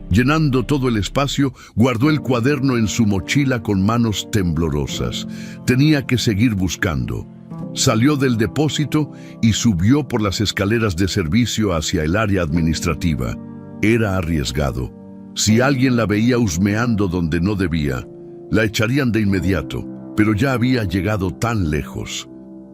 Llenando todo el espacio, guardó el cuaderno en su mochila con manos temblorosas. Tenía que seguir buscando. Salió del depósito y subió por las escaleras de servicio hacia el área administrativa. Era arriesgado. Si alguien la veía husmeando donde no debía, la echarían de inmediato, pero ya había llegado tan lejos.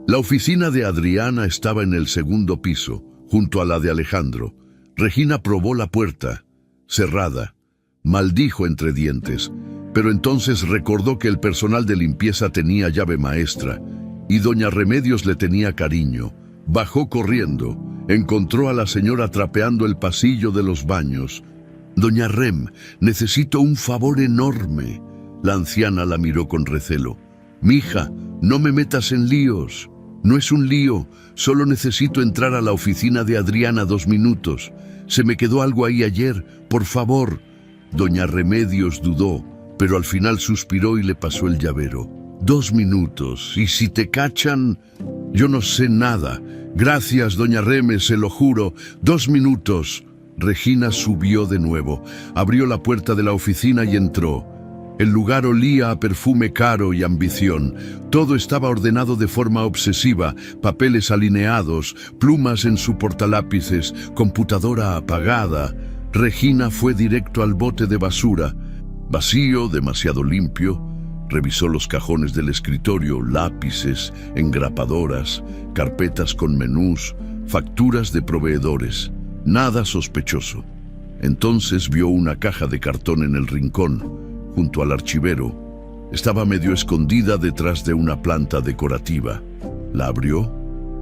La oficina de Adriana estaba en el segundo piso, junto a la de Alejandro. Regina probó la puerta. Cerrada. Maldijo entre dientes, pero entonces recordó que el personal de limpieza tenía llave maestra y doña Remedios le tenía cariño. Bajó corriendo, encontró a la señora trapeando el pasillo de los baños. «Doña Rem, necesito un favor enorme». La anciana la miró con recelo. «Mija, no me metas en líos». «No es un lío, solo necesito entrar a la oficina de Adriana 2 minutos. Se me quedó algo ahí ayer, por favor». Doña Remedios dudó, pero al final suspiró y le pasó el llavero. «2 minutos, y si te cachan...» «Yo no sé nada. Gracias, doña Reme, se lo juro. 2 minutos». Regina subió de nuevo, abrió la puerta de la oficina y entró. El lugar olía a perfume caro y ambición. Todo estaba ordenado de forma obsesiva, papeles alineados, plumas en su portalápices, computadora apagada. Regina fue directo al bote de basura. Vacío, demasiado limpio. Revisó los cajones del escritorio, lápices, engrapadoras, carpetas con menús, facturas de proveedores. Nada sospechoso. Entonces vio una caja de cartón en el rincón, junto al archivero. Estaba medio escondida detrás de una planta decorativa. La abrió.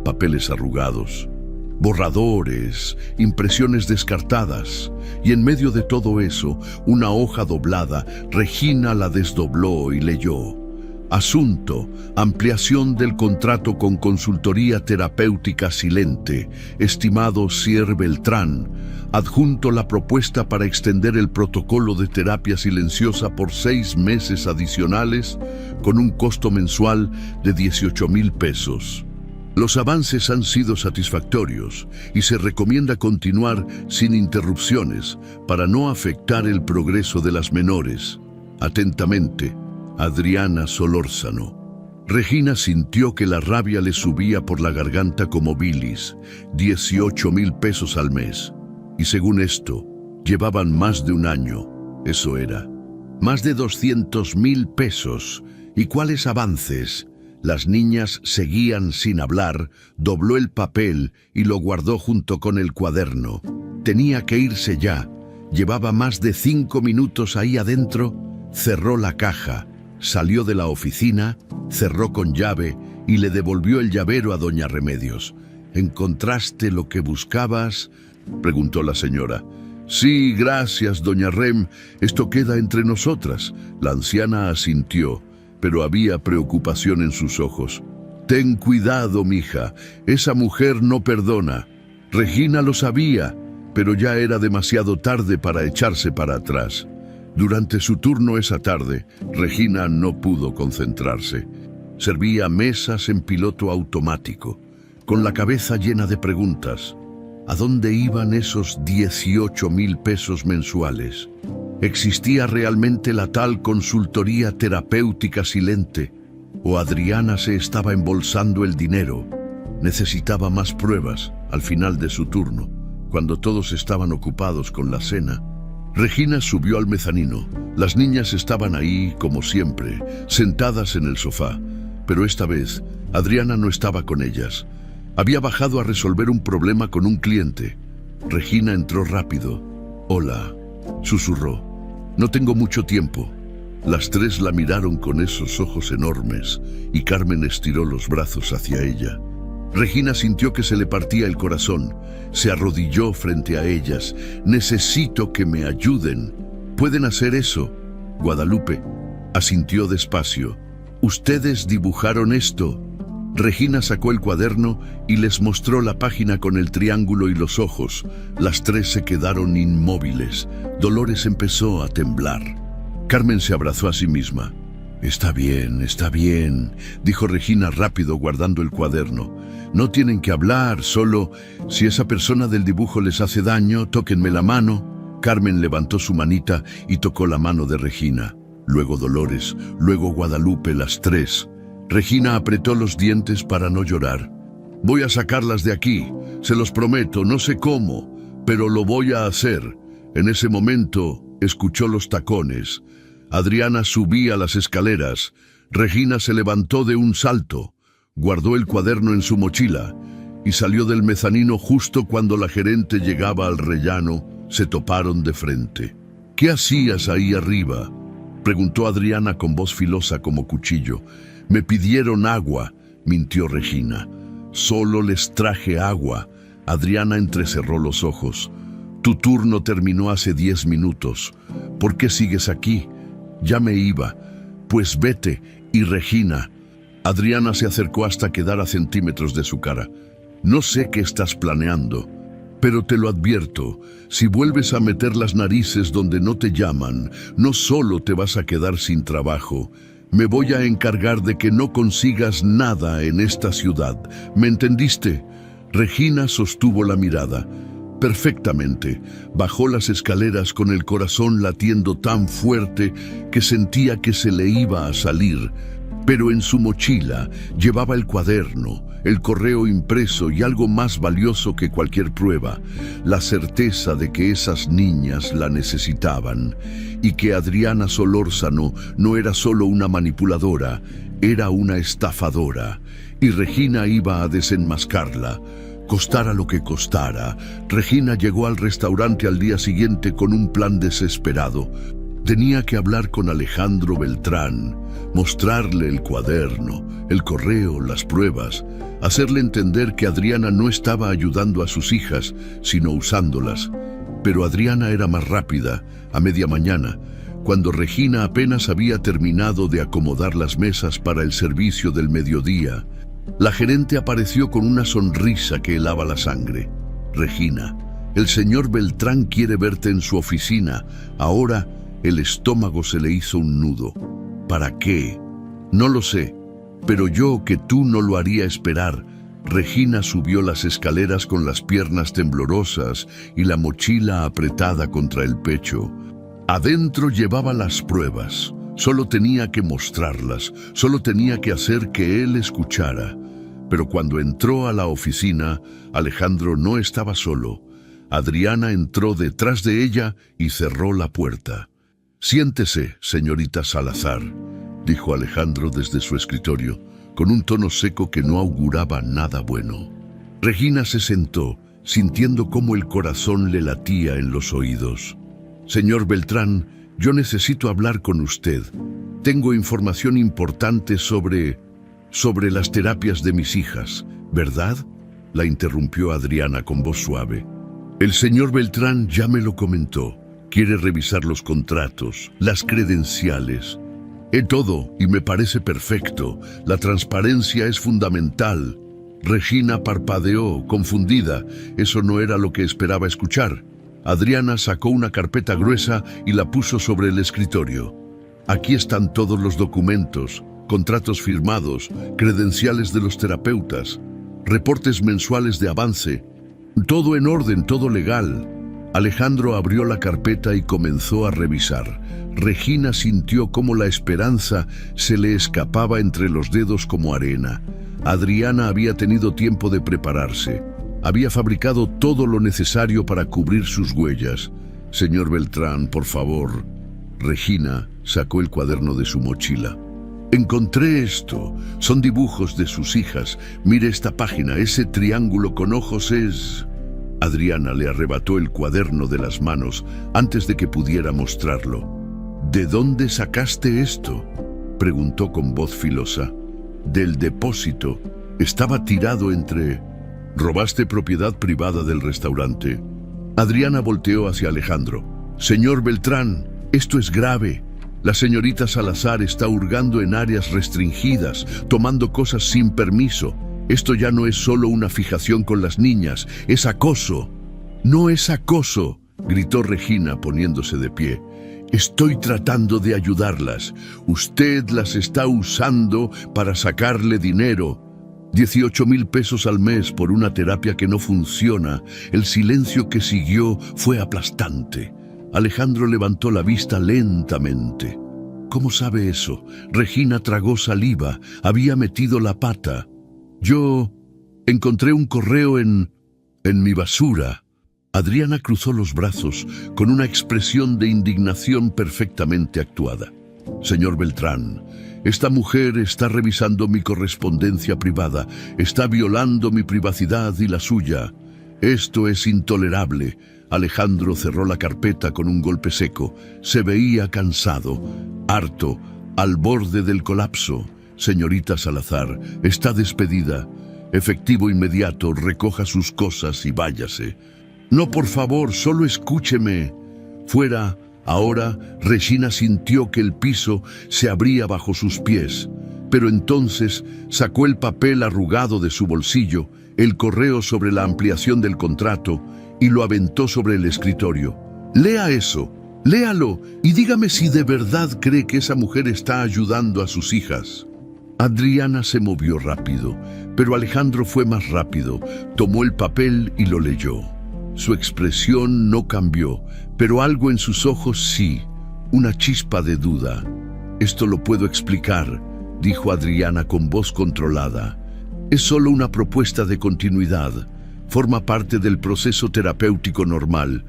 Papeles arrugados, borradores, impresiones descartadas. Y en medio de todo eso, una hoja doblada. Regina la desdobló y leyó: Asunto: ampliación del contrato con consultoría terapéutica Silente. Estimado Sier Beltrán, adjunto la propuesta para extender el protocolo de terapia silenciosa por 6 meses adicionales con un costo mensual de 18,000 pesos. Los avances han sido satisfactorios y se recomienda continuar sin interrupciones para no afectar el progreso de las menores. Atentamente, Adriana Solórzano. Regina sintió que la rabia le subía por la garganta como bilis. 18,000 pesos al mes. Y según esto, llevaban más de un año. Eso era. Más de 200,000 pesos. ¿Y cuáles avances? Las niñas seguían sin hablar, dobló el papel y lo guardó junto con el cuaderno. Tenía que irse ya. Llevaba más de 5 minutos ahí adentro. Cerró la caja, salió de la oficina, cerró con llave y le devolvió el llavero a doña Remedios. ¿Encontraste lo que buscabas?, preguntó la señora. Sí, gracias, doña Rem. Esto queda entre nosotras. La anciana asintió, pero había preocupación en sus ojos. Ten cuidado, mija. Esa mujer no perdona. Regina lo sabía, pero ya era demasiado tarde para echarse para atrás. Durante su turno esa tarde, Regina no pudo concentrarse. Servía mesas en piloto automático, con la cabeza llena de preguntas. ¿A dónde iban esos 18,000 pesos mensuales? ¿Existía realmente la tal consultoría terapéutica silente? ¿O Adriana se estaba embolsando el dinero? Necesitaba más pruebas al final de su turno, cuando todos estaban ocupados con la cena. Regina subió al mezanino. Las niñas estaban ahí, como siempre, sentadas en el sofá. Pero esta vez, Adriana no estaba con ellas. Había bajado a resolver un problema con un cliente. Regina entró rápido. «Hola», susurró. «No tengo mucho tiempo». Las tres la miraron con esos ojos enormes y Carmen estiró los brazos hacia ella. Regina sintió que se le partía el corazón. Se arrodilló frente a ellas. «Necesito que me ayuden». «¿Pueden hacer eso?» Guadalupe asintió despacio. «¿Ustedes dibujaron esto?» Regina sacó el cuaderno y les mostró la página con el triángulo y los ojos. Las tres se quedaron inmóviles. Dolores empezó a temblar. Carmen se abrazó a sí misma. Está bien, dijo Regina rápido guardando el cuaderno. «No tienen que hablar, solo si esa persona del dibujo les hace daño, tóquenme la mano». Carmen levantó su manita y tocó la mano de Regina. Luego Dolores, luego Guadalupe, las tres. Regina apretó los dientes para no llorar. «Voy a sacarlas de aquí, se los prometo, no sé cómo, pero lo voy a hacer». En ese momento escuchó los tacones. Adriana subía las escaleras. Regina se levantó de un salto, guardó el cuaderno en su mochila y salió del mezanino justo cuando la gerente llegaba al rellano. Se toparon de frente. «¿Qué hacías ahí arriba?», preguntó Adriana con voz filosa como cuchillo. «Me pidieron agua», mintió Regina. «Solo les traje agua». Adriana entrecerró los ojos. «Tu turno terminó hace 10 minutos. ¿Por qué sigues aquí?» «Ya me iba». «Pues vete». «Y Regina». Adriana se acercó hasta quedar a centímetros de su cara. «No sé qué estás planeando, pero te lo advierto, si vuelves a meter las narices donde no te llaman, no solo te vas a quedar sin trabajo, me voy a encargar de que no consigas nada en esta ciudad. ¿Me entendiste?» Regina sostuvo la mirada. «Perfectamente». Bajó las escaleras con el corazón latiendo tan fuerte que sentía que se le iba a salir. Pero en su mochila llevaba el cuaderno, el correo impreso y algo más valioso que cualquier prueba, la certeza de que esas niñas la necesitaban y que Adriana Solórzano no era solo una manipuladora, era una estafadora, y Regina iba a desenmascararla. Costara lo que costara, Regina llegó al restaurante al día siguiente con un plan desesperado. Tenía que hablar con Alejandro Beltrán, mostrarle el cuaderno, el correo, las pruebas, hacerle entender que Adriana no estaba ayudando a sus hijas, sino usándolas. Pero Adriana era más rápida. A media mañana, cuando Regina apenas había terminado de acomodar las mesas para el servicio del mediodía, la gerente apareció con una sonrisa que helaba la sangre. «Regina, el señor Beltrán quiere verte en su oficina. Ahora». El estómago se le hizo un nudo. «¿Para qué?» «No lo sé, pero yo que tú no lo haría esperar». Regina subió las escaleras con las piernas temblorosas y la mochila apretada contra el pecho. Adentro llevaba las pruebas. Solo tenía que mostrarlas, solo tenía que hacer que él escuchara. Pero cuando entró a la oficina, Alejandro no estaba solo. Adriana entró detrás de ella y cerró la puerta. «Siéntese, señorita Salazar», dijo Alejandro desde su escritorio, con un tono seco que no auguraba nada bueno. Regina se sentó, sintiendo cómo el corazón le latía en los oídos. «Señor Beltrán, yo necesito hablar con usted. Tengo información importante sobre las terapias de mis hijas, ¿verdad?», la interrumpió Adriana con voz suave. «El señor Beltrán ya me lo comentó. Quiere revisar los contratos, las credenciales. Todo, y me parece perfecto. La transparencia es fundamental». Regina parpadeó, confundida. Eso no era lo que esperaba escuchar. Adriana sacó una carpeta gruesa y la puso sobre el escritorio. «Aquí están todos los documentos, contratos firmados, credenciales de los terapeutas, reportes mensuales de avance». Todo en orden, todo legal. Alejandro abrió la carpeta y comenzó a revisar. Regina sintió cómo la esperanza se le escapaba entre los dedos como arena. Adriana había tenido tiempo de prepararse. Había fabricado todo lo necesario para cubrir sus huellas. Señor Beltrán, por favor. Regina sacó el cuaderno de su mochila. Encontré esto. Son dibujos de sus hijas. Mire esta página. Ese triángulo con ojos es... Adriana le arrebató el cuaderno de las manos antes de que pudiera mostrarlo. ¿De dónde sacaste esto?, preguntó con voz filosa. Del depósito. Estaba tirado entre... ¿Robaste propiedad privada del restaurante? Adriana volteó hacia Alejandro. Señor Beltrán, esto es grave. La señorita Salazar está hurgando en áreas restringidas, tomando cosas sin permiso. Esto ya no es solo una fijación con las niñas, es acoso. No es acoso, gritó Regina poniéndose de pie. Estoy tratando de ayudarlas. Usted las está usando para sacarle dinero. 18,000 pesos al mes por una terapia que no funciona. El silencio que siguió fue aplastante. Alejandro levantó la vista lentamente. ¿Cómo sabe eso? Regina tragó saliva. Había metido la pata. Yo encontré un correo en mi basura. Adriana cruzó los brazos con una expresión de indignación perfectamente actuada. Señor Beltrán, esta mujer está revisando mi correspondencia privada, está violando mi privacidad y la suya. Esto es intolerable. Alejandro cerró la carpeta con un golpe seco. Se veía cansado, harto, al borde del colapso. Señorita Salazar, está despedida. Efectivo inmediato, recoja sus cosas y váyase. No, por favor, solo escúcheme. Fuera. Ahora, Regina sintió que el piso se abría bajo sus pies, pero entonces sacó el papel arrugado de su bolsillo, el correo sobre la ampliación del contrato, y lo aventó sobre el escritorio. Lea eso, léalo, y dígame si de verdad cree que esa mujer está ayudando a sus hijas. Adriana se movió rápido, pero Alejandro fue más rápido. Tomó el papel y lo leyó. Su expresión no cambió, pero algo en sus ojos sí, una chispa de duda. «Esto lo puedo explicar», dijo Adriana con voz controlada. «Es solo una propuesta de continuidad. Forma parte del proceso terapéutico normal.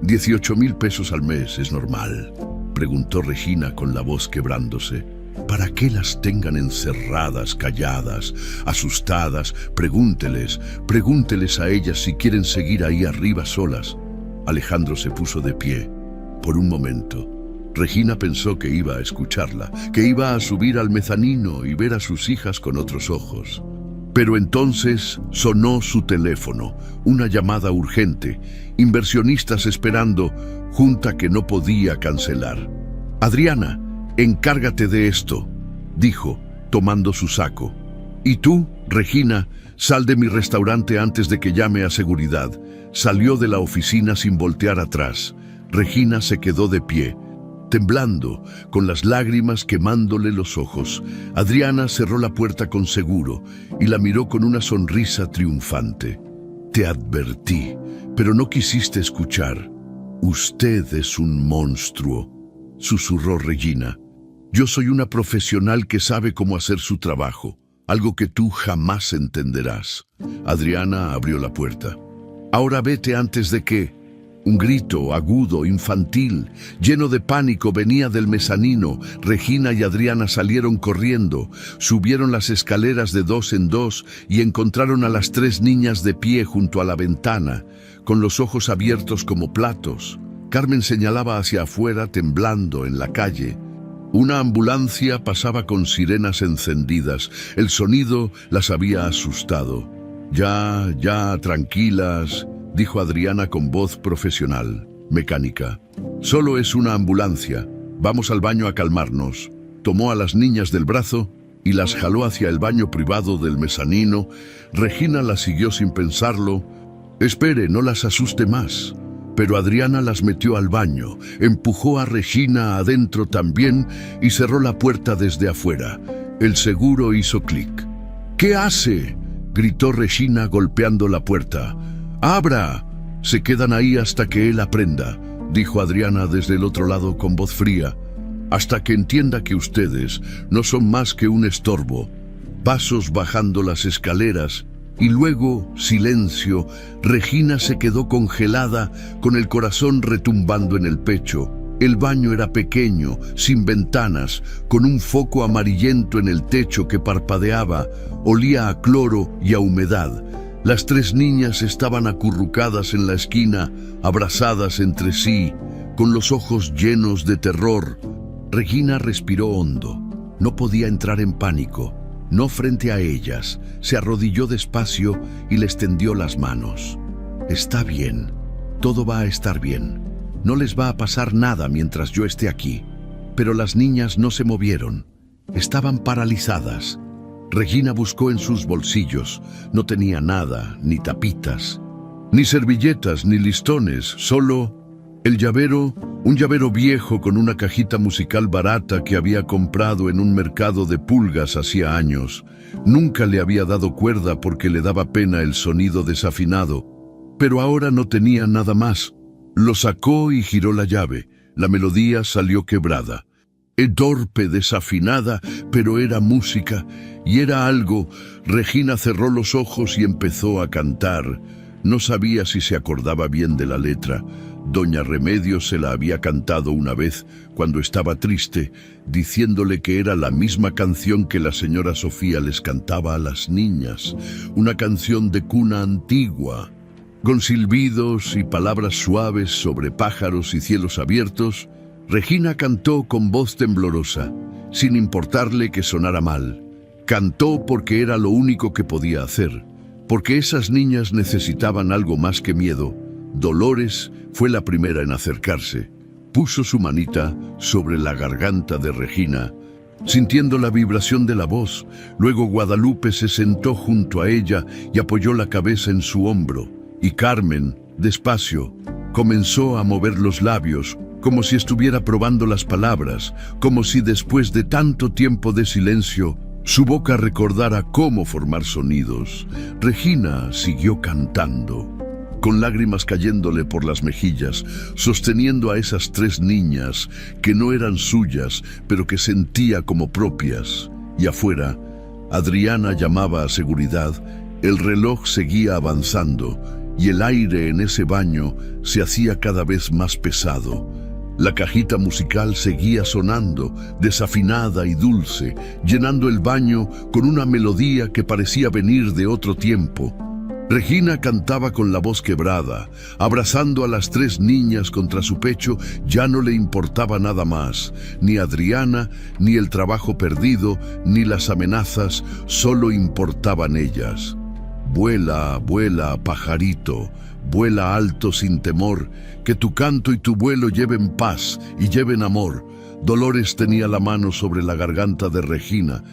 18,000 pesos al mes es normal», preguntó Regina con la voz quebrándose. «¿Para qué las tengan encerradas, calladas, asustadas? Pregúnteles a ellas si quieren seguir ahí arriba solas». Alejandro se puso de pie. Por un momento, Regina pensó que iba a escucharla, que iba a subir al mezanino y ver a sus hijas con otros ojos. Pero entonces sonó su teléfono, una llamada urgente, inversionistas esperando, junta que no podía cancelar. «Adriana, encárgate de esto», dijo, tomando su saco. «Y tú, Regina, sal de mi restaurante antes de que llame a seguridad». Salió de la oficina sin voltear atrás. Regina se quedó de pie, temblando, con las lágrimas quemándole los ojos. Adriana cerró la puerta con seguro y la miró con una sonrisa triunfante. «Te advertí, pero no quisiste escuchar. Usted es un monstruo», susurró Regina. «Yo soy una profesional que sabe cómo hacer su trabajo, algo que tú jamás entenderás». Adriana abrió la puerta. «Ahora vete antes de que...» Un grito agudo, infantil, lleno de pánico venía del mezanino. Regina y Adriana salieron corriendo, subieron las escaleras de 2 en 2 y encontraron a las 3 niñas de pie junto a la ventana, con los ojos abiertos como platos. Carmen señalaba hacia afuera, temblando en la calle. Una ambulancia pasaba con sirenas encendidas. El sonido las había asustado. Ya, tranquilas», dijo Adriana con voz profesional, mecánica. «Solo es una ambulancia. Vamos al baño a calmarnos». Tomó a las niñas del brazo y las jaló hacia el baño privado del mezanino. Regina las siguió sin pensarlo. «Espere, no las asuste más». Pero Adriana las metió al baño, empujó a Regina adentro también y cerró la puerta desde afuera. El seguro hizo clic. «¿Qué hace?», gritó Regina golpeando la puerta. ¡Abra! Se quedan ahí hasta que él aprenda, dijo Adriana desde el otro lado con voz fría, hasta que entienda que ustedes no son más que un estorbo. Pasos bajando las escaleras y luego silencio. Regina se quedó congelada, con el corazón retumbando en el pecho. El baño era pequeño, sin ventanas, con un foco amarillento en el techo que parpadeaba. Olía a cloro y a humedad. Las tres niñas estaban acurrucadas en la esquina, abrazadas entre sí, con los ojos llenos de terror. Regina respiró hondo. No podía entrar en pánico. No frente a ellas. Se arrodilló despacio y les tendió las manos. Está bien. Todo va a estar bien. No les va a pasar nada mientras yo esté aquí. Pero las niñas no se movieron. Estaban paralizadas. Regina buscó en sus bolsillos. No tenía nada, ni tapitas, ni servilletas, ni listones, solo el llavero, un llavero viejo con una cajita musical barata que había comprado en un mercado de pulgas hacía años. Nunca le había dado cuerda porque le daba pena el sonido desafinado, pero ahora no tenía nada más. Lo sacó y giró la llave. La melodía salió quebrada. Torpe, desafinada, pero era música, y era algo. Regina cerró los ojos y empezó a cantar. No sabía si se acordaba bien de la letra. Doña Remedios se la había cantado una vez cuando estaba triste, diciéndole que era la misma canción que la señora Sofía les cantaba a las niñas, una canción de cuna antigua, con silbidos y palabras suaves sobre pájaros y cielos abiertos. Regina cantó con voz temblorosa, sin importarle que sonara mal. Cantó porque era lo único que podía hacer, porque esas niñas necesitaban algo más que miedo. Dolores fue la primera en acercarse. Puso su manita sobre la garganta de Regina, sintiendo la vibración de la voz. Luego Guadalupe se sentó junto a ella y apoyó la cabeza en su hombro. Y Carmen, despacio, comenzó a mover los labios, como si estuviera probando las palabras, como si después de tanto tiempo de silencio, su boca recordara cómo formar sonidos. Regina siguió cantando, con lágrimas cayéndole por las mejillas, sosteniendo a esas tres niñas que no eran suyas, pero que sentía como propias. Y afuera, Adriana llamaba a seguridad. El reloj seguía avanzando y el aire en ese baño se hacía cada vez más pesado. La cajita musical seguía sonando, desafinada y dulce, llenando el baño con una melodía que parecía venir de otro tiempo. Regina cantaba con la voz quebrada, abrazando a las tres niñas contra su pecho. Ya no le importaba nada más, ni Adriana, ni el trabajo perdido, ni las amenazas, solo importaban ellas. Vuela, vuela, pajarito, vuela alto sin temor, que tu canto y tu vuelo lleven paz y lleven amor. Dolores tenía la mano sobre la garganta de Regina.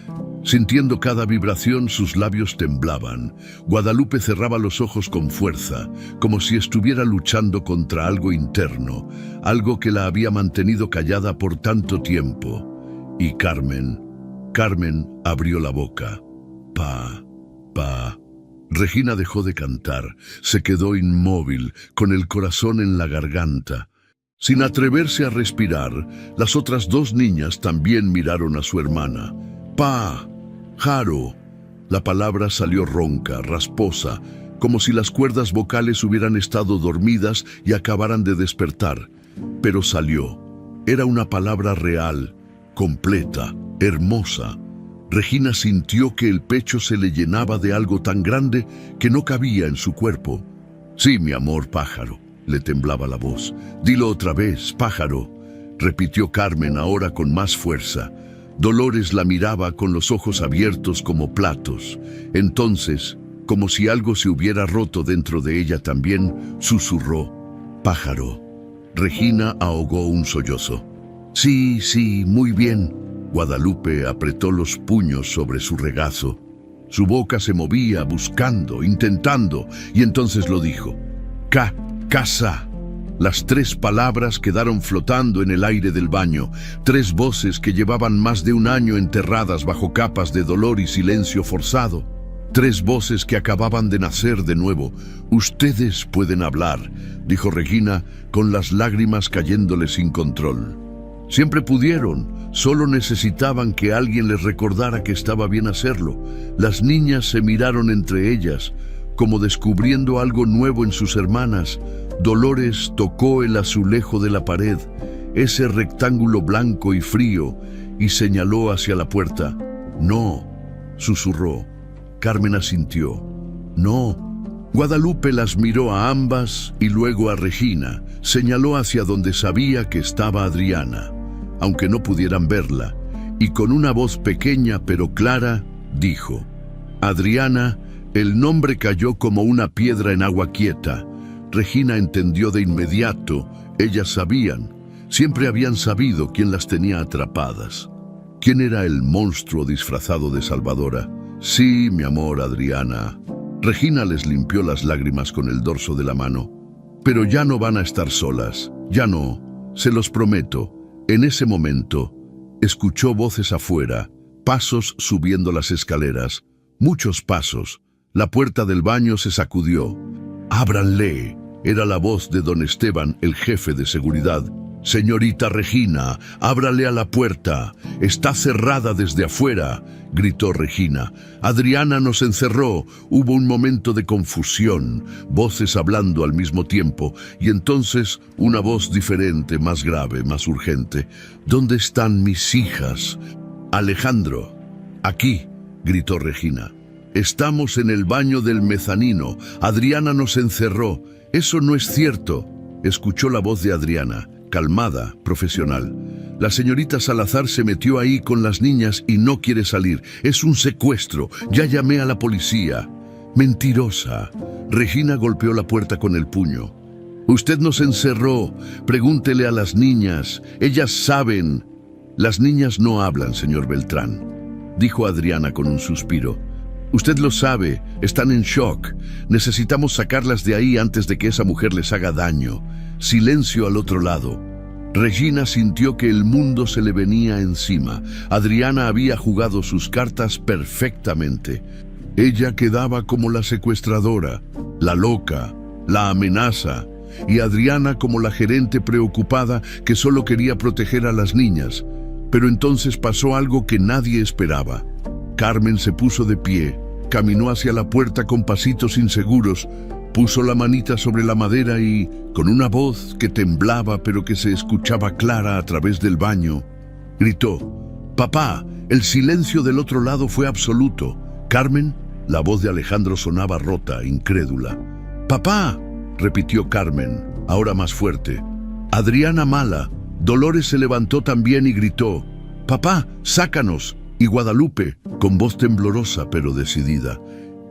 Sintiendo cada vibración, sus labios temblaban. Guadalupe cerraba los ojos con fuerza, como si estuviera luchando contra algo interno, algo que la había mantenido callada por tanto tiempo. Y Carmen abrió la boca. Pa. Regina dejó de cantar, se quedó inmóvil, con el corazón en la garganta. Sin atreverse a respirar, las otras dos niñas también miraron a su hermana. Jaro. La palabra salió ronca, rasposa, como si las cuerdas vocales hubieran estado dormidas y acabaran de despertar. Pero salió. Era una palabra real, completa, hermosa. Regina sintió que el pecho se le llenaba de algo tan grande que no cabía en su cuerpo. Sí, mi amor, pájaro, le temblaba la voz. Dilo otra vez, pájaro, repitió Carmen ahora con más fuerza. Dolores la miraba con los ojos abiertos como platos. Entonces, como si algo se hubiera roto dentro de ella también, susurró, pájaro. Regina ahogó un sollozo. Sí, muy bien. Guadalupe apretó los puños sobre su regazo. Su boca se movía, buscando, intentando, y entonces lo dijo. Casa. Las tres palabras quedaron flotando en el aire del baño, tres voces que llevaban más de un año enterradas bajo capas de dolor y silencio forzado. 3 voces que acababan de nacer de nuevo. «Ustedes pueden hablar», dijo Regina, con las lágrimas cayéndole sin control. Siempre pudieron, solo necesitaban que alguien les recordara que estaba bien hacerlo. Las niñas se miraron entre ellas, como descubriendo algo nuevo en sus hermanas. Dolores tocó el azulejo de la pared, ese rectángulo blanco y frío, y señaló hacia la puerta. «No», susurró. Carmen asintió. «No». Guadalupe las miró a ambas y luego a Regina. Señaló hacia donde sabía que estaba Adriana, aunque no pudieran verla, y con una voz pequeña pero clara, dijo: «Adriana». El nombre cayó como una piedra en agua quieta. Regina entendió de inmediato. Ellas sabían, siempre habían sabido quién las tenía atrapadas. ¿Quién era el monstruo disfrazado de Salvadora? «Sí, mi amor, Adriana». Regina les limpió las lágrimas con el dorso de la mano. «Pero ya no van a estar solas, ya no, se los prometo». En ese momento, escuchó voces afuera, pasos subiendo las escaleras, muchos pasos. La puerta del baño se sacudió. «Ábranle», era la voz de don Esteban, el jefe de seguridad. «Señorita Regina, ábrale a la puerta, está cerrada desde afuera», gritó Regina. «Adriana nos encerró». Hubo un momento de confusión, voces hablando al mismo tiempo, y entonces una voz diferente, más grave, más urgente. «¿Dónde están mis hijas?» «Alejandro». «Aquí», gritó Regina. «Estamos en el baño del mezanino. Adriana nos encerró». «Eso no es cierto», escuchó la voz de Adriana, calmada, profesional. «La señorita Salazar se metió ahí con las niñas y no quiere salir. Es un secuestro. Ya llamé a la policía». «Mentirosa». Regina golpeó la puerta con el puño. «Usted nos encerró. Pregúntele a las niñas. Ellas saben». «Las niñas no hablan, señor Beltrán», dijo Adriana con un suspiro. «Usted lo sabe, están en shock. Necesitamos sacarlas de ahí antes de que esa mujer les haga daño». Silencio al otro lado. Regina sintió que el mundo se le venía encima. Adriana había jugado sus cartas perfectamente. Ella quedaba como la secuestradora, la loca, la amenaza, y Adriana como la gerente preocupada que solo quería proteger a las niñas. Pero entonces pasó algo que nadie esperaba. Carmen se puso de pie, caminó hacia la puerta con pasitos inseguros, puso la manita sobre la madera y, con una voz que temblaba pero que se escuchaba clara a través del baño, gritó: «Papá». El silencio del otro lado fue absoluto. «Carmen». La voz de Alejandro sonaba rota, incrédula. «Papá», repitió Carmen, ahora más fuerte. «Adriana mala». Dolores se levantó también y gritó: «Papá, sácanos». Y Guadalupe, con voz temblorosa pero decidida: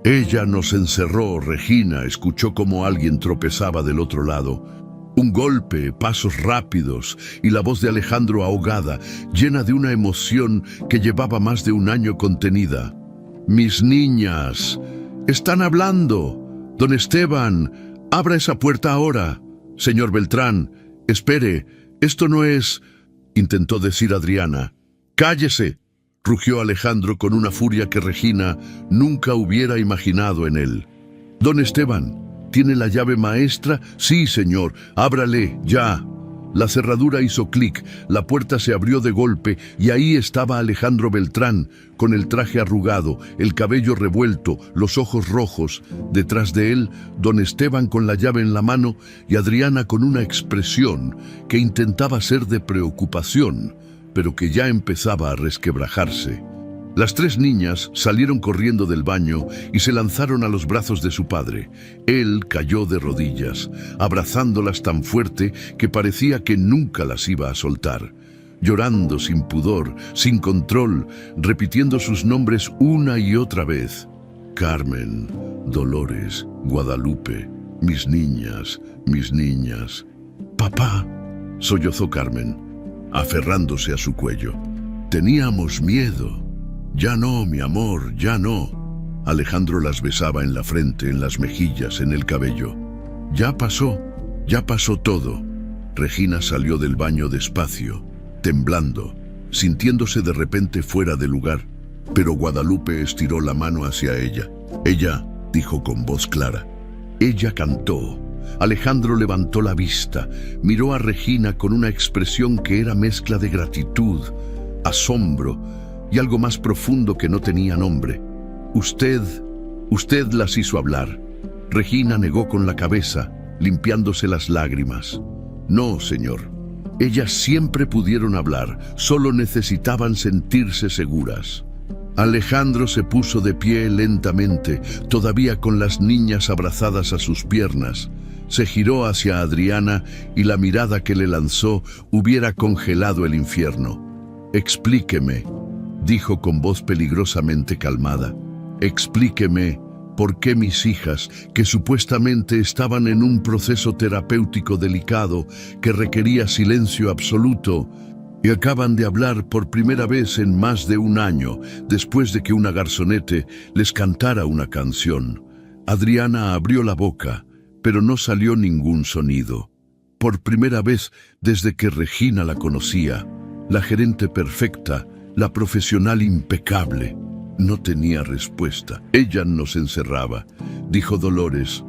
«Ella nos encerró». Regina escuchó como alguien tropezaba del otro lado. Un golpe, pasos rápidos y la voz de Alejandro ahogada, llena de una emoción que llevaba más de un año contenida. «Mis niñas, están hablando. Don Esteban, abra esa puerta ahora. Señor Beltrán, espere, esto no es…» intentó decir Adriana. «Cállese», rugió Alejandro con una furia que Regina nunca hubiera imaginado en él. «Don Esteban, ¿tiene la llave maestra?» «Sí, señor. Ábrale, ya». La cerradura hizo clic, la puerta se abrió de golpe y ahí estaba Alejandro Beltrán, con el traje arrugado, el cabello revuelto, los ojos rojos. Detrás de él, don Esteban con la llave en la mano y Adriana con una expresión que intentaba ser de preocupación, pero que ya empezaba a resquebrajarse. Las 3 niñas salieron corriendo del baño y se lanzaron a los brazos de su padre. Él cayó de rodillas, abrazándolas tan fuerte que parecía que nunca las iba a soltar. Llorando sin pudor, sin control, repitiendo sus nombres una y otra vez. «Carmen, Dolores, Guadalupe, mis niñas, mis niñas». «Papá», sollozó Carmen, aferrándose a su cuello. «Teníamos miedo». «Ya no, mi amor, ya no». Alejandro las besaba en la frente, en las mejillas, en el cabello. Ya pasó todo». Regina salió del baño despacio, temblando, sintiéndose de repente fuera de lugar, pero Guadalupe estiró la mano hacia ella. Ella dijo con voz clara. Ella cantó. Alejandro levantó la vista, miró a Regina con una expresión que era mezcla de gratitud, asombro y algo más profundo que no tenía nombre. Usted las hizo hablar. Regina negó con la cabeza, limpiándose las lágrimas. No, señor. Ellas siempre pudieron hablar, solo necesitaban sentirse seguras. Alejandro se puso de pie lentamente, todavía con las niñas abrazadas a sus piernas. Se giró hacia Adriana y la mirada que le lanzó hubiera congelado el infierno. Explíqueme, dijo con voz peligrosamente calmada. Explíqueme por qué mis hijas, que supuestamente estaban en un proceso terapéutico delicado que requería silencio absoluto, y acaban de hablar por primera vez en más de un año, después de que una garzonete les cantara una canción. Adriana abrió la boca, pero no salió ningún sonido. Por primera vez desde que Regina la conocía, la gerente perfecta, la profesional impecable, no tenía respuesta. Ella nos encerraba, dijo Dolores,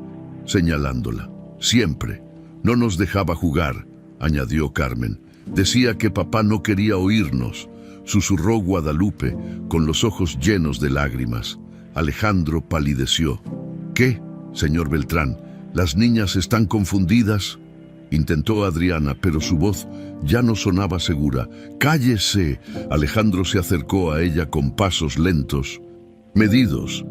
señalándola. Siempre. No nos dejaba jugar, añadió Carmen. Decía que papá no quería oírnos, susurró Guadalupe, con los ojos llenos de lágrimas. Alejandro palideció. ¿Qué, señor Beltrán? ¿Las niñas están confundidas? Intentó Adriana, pero su voz ya no sonaba segura. ¡Cállese! Alejandro se acercó a ella con pasos lentos, medidos.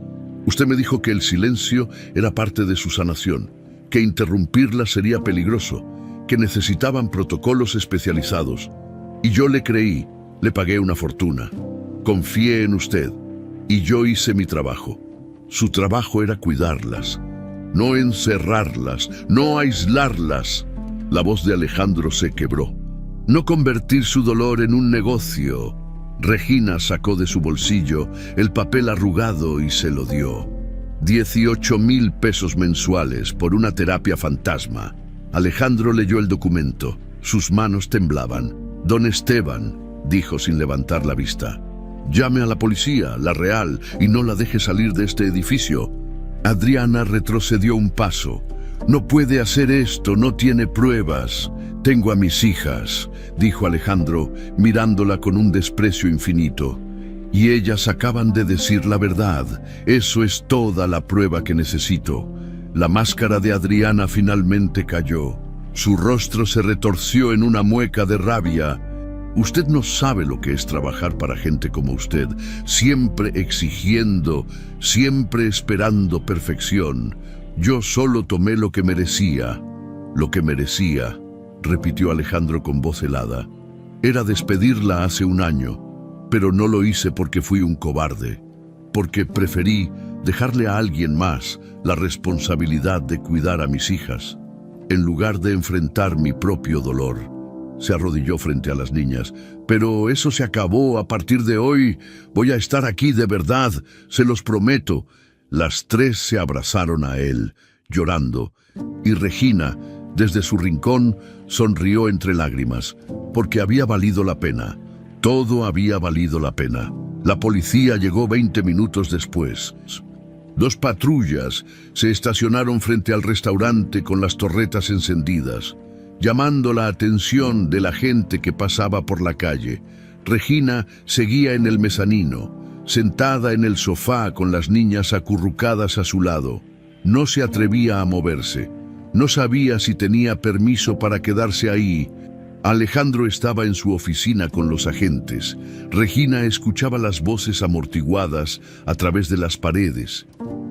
Usted me dijo que el silencio era parte de su sanación, que interrumpirla sería peligroso, que necesitaban protocolos especializados. Y yo le creí, le pagué una fortuna. Confié en usted, y yo hice mi trabajo. Su trabajo era cuidarlas, no encerrarlas, no aislarlas. La voz de Alejandro se quebró. No convertir su dolor en un negocio. Regina sacó de su bolsillo el papel arrugado y se lo dio. 18,000 pesos mensuales por una terapia fantasma. Alejandro leyó el documento. Sus manos temblaban. Don Esteban, dijo sin levantar la vista. Llame a la policía, la real, y no la deje salir de este edificio. Adriana retrocedió un paso. No puede hacer esto, no tiene pruebas. Tengo a mis hijas, dijo Alejandro, mirándola con un desprecio infinito. Y ellas acaban de decir la verdad. Eso es toda la prueba que necesito. La máscara de Adriana finalmente cayó. Su rostro se retorció en una mueca de rabia. Usted no sabe lo que es trabajar para gente como usted, siempre exigiendo, siempre esperando perfección. Yo solo tomé lo que merecía, repitió Alejandro con voz helada. Era despedirla hace un año, pero no lo hice porque fui un cobarde, porque preferí dejarle a alguien más la responsabilidad de cuidar a mis hijas, en lugar de enfrentar mi propio dolor. Se arrodilló frente a las niñas. Pero eso se acabó. A partir de hoy voy a estar aquí de verdad, se los prometo. Las tres se abrazaron a él, llorando, y Regina, desde su rincón, sonrió entre lágrimas, porque había valido la pena. Todo había valido la pena. La policía llegó 20 minutos después. 2 patrullas se estacionaron frente al restaurante con las torretas encendidas, llamando la atención de la gente que pasaba por la calle. Regina seguía en el mezanino, sentada en el sofá con las niñas acurrucadas a su lado. No se atrevía a moverse. No sabía si tenía permiso para quedarse ahí. Alejandro estaba en su oficina con los agentes. Regina escuchaba las voces amortiguadas a través de las paredes.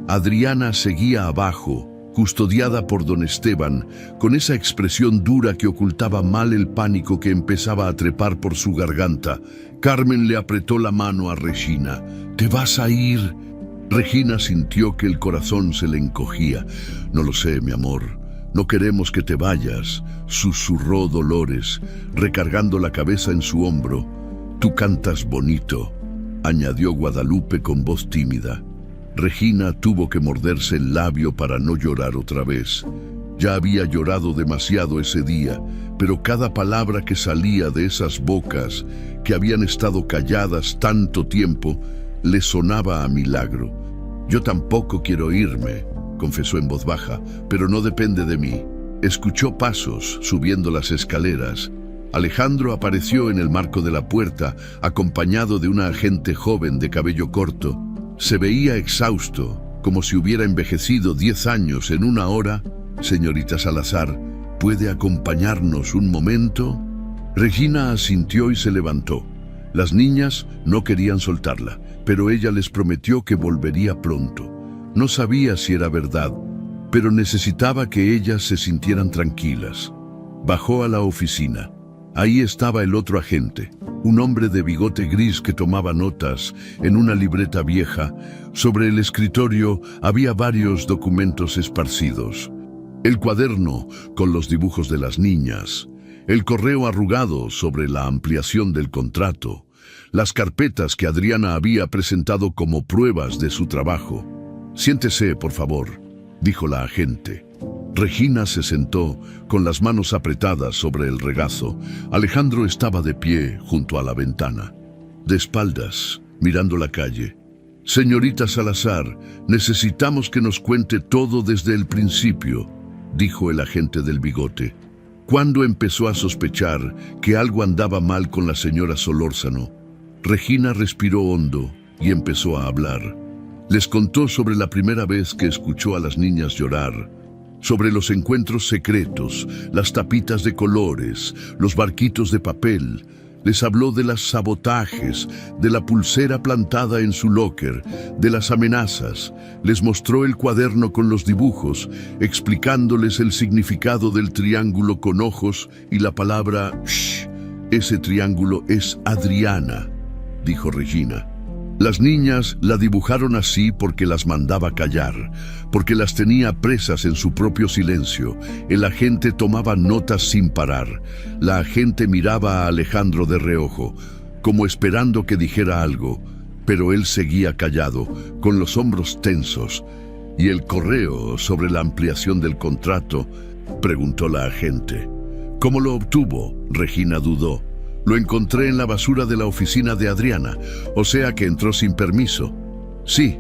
Adriana seguía abajo, custodiada por don Esteban, con esa expresión dura que ocultaba mal el pánico que empezaba a trepar por su garganta. Carmen le apretó la mano a Regina. ¿Te vas a ir? Regina sintió que el corazón se le encogía. No lo sé, mi amor. No queremos que te vayas, susurró Dolores, recargando la cabeza en su hombro. Tú cantas bonito, añadió Guadalupe con voz tímida. Regina tuvo que morderse el labio para no llorar otra vez. Ya había llorado demasiado ese día, pero cada palabra que salía de esas bocas, que habían estado calladas tanto tiempo, le sonaba a milagro. Yo tampoco quiero irme, confesó en voz baja, pero no depende de mí. Escuchó pasos subiendo las escaleras. Alejandro apareció en el marco de la puerta, acompañado de una agente joven de cabello corto. Se veía exhausto, como si hubiera envejecido 10 años en una hora. Señorita Salazar, ¿puede acompañarnos un momento? Regina asintió y se levantó. Las niñas no querían soltarla, pero ella les prometió que volvería pronto. No sabía si era verdad, pero necesitaba que ellas se sintieran tranquilas. Bajó a la oficina. Ahí estaba el otro agente, un hombre de bigote gris que tomaba notas en una libreta vieja. Sobre el escritorio había varios documentos esparcidos. El cuaderno con los dibujos de las niñas, el correo arrugado sobre la ampliación del contrato, las carpetas que Adriana había presentado como pruebas de su trabajo. «Siéntese, por favor», dijo la agente. Regina se sentó con las manos apretadas sobre el regazo. Alejandro estaba de pie junto a la ventana, de espaldas, mirando la calle. «Señorita Salazar, necesitamos que nos cuente todo desde el principio», dijo el agente del bigote. ¿Cuándo empezó a sospechar que algo andaba mal con la señora Solórzano? Regina respiró hondo y empezó a hablar. Les contó sobre la primera vez que escuchó a las niñas llorar, sobre los encuentros secretos, las tapitas de colores, los barquitos de papel. Les habló de los sabotajes, de la pulsera plantada en su locker, de las amenazas. Les mostró el cuaderno con los dibujos, explicándoles el significado del triángulo con ojos y la palabra shh. «Ese triángulo es Adriana», dijo Regina. Las niñas la dibujaron así porque las mandaba callar, porque las tenía presas en su propio silencio. El agente tomaba notas sin parar. La agente miraba a Alejandro de reojo, como esperando que dijera algo, pero él seguía callado, con los hombros tensos. «¿Y el correo sobre la ampliación del contrato?», preguntó la agente. «¿Cómo lo obtuvo?», Regina dudó. «Lo encontré en la basura de la oficina de Adriana, o sea que entró sin permiso». «Sí»,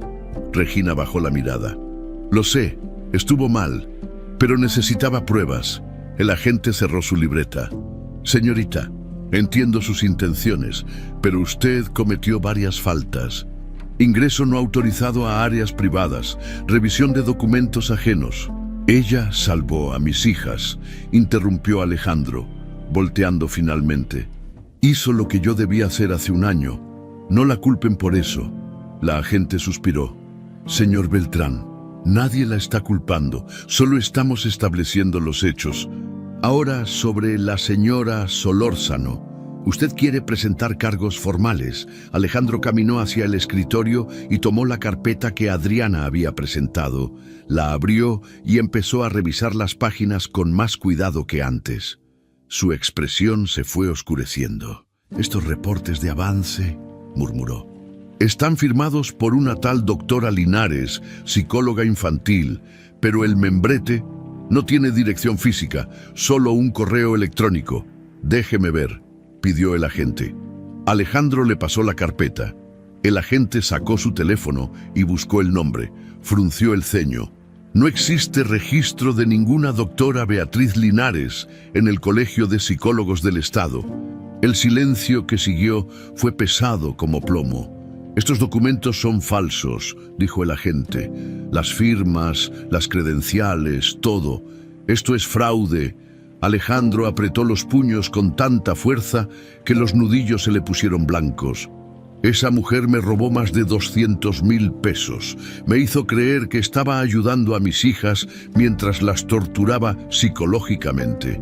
Regina bajó la mirada. «Lo sé, estuvo mal, pero necesitaba pruebas». El agente cerró su libreta. «Señorita, entiendo sus intenciones, pero usted cometió varias faltas. Ingreso no autorizado a áreas privadas, revisión de documentos ajenos». «Ella salvó a mis hijas», interrumpió Alejandro, volteando finalmente. «Hizo lo que yo debía hacer hace un año. No la culpen por eso». La agente suspiró. «Señor Beltrán, nadie la está culpando, solo estamos estableciendo los hechos. Ahora, sobre la señora Solórzano. Usted quiere presentar cargos formales». Alejandro caminó hacia el escritorio y tomó la carpeta que Adriana había presentado. La abrió y empezó a revisar las páginas con más cuidado que antes. Su expresión se fue oscureciendo. «Estos reportes de avance», murmuró, «están firmados por una tal doctora Linares, psicóloga infantil, pero el membrete no tiene dirección física, solo un correo electrónico». «Déjeme ver», pidió el agente. Alejandro le pasó la carpeta. El agente sacó su teléfono y buscó el nombre. Frunció el ceño. «No existe registro de ninguna doctora Beatriz Linares en el Colegio de Psicólogos del Estado». El silencio que siguió fue pesado como plomo. «Estos documentos son falsos», dijo el agente. «Las firmas, las credenciales, todo. Esto es fraude». Alejandro apretó los puños con tanta fuerza que los nudillos se le pusieron blancos. «Esa mujer me robó más de 200.000 pesos. Me hizo creer que estaba ayudando a mis hijas mientras las torturaba psicológicamente.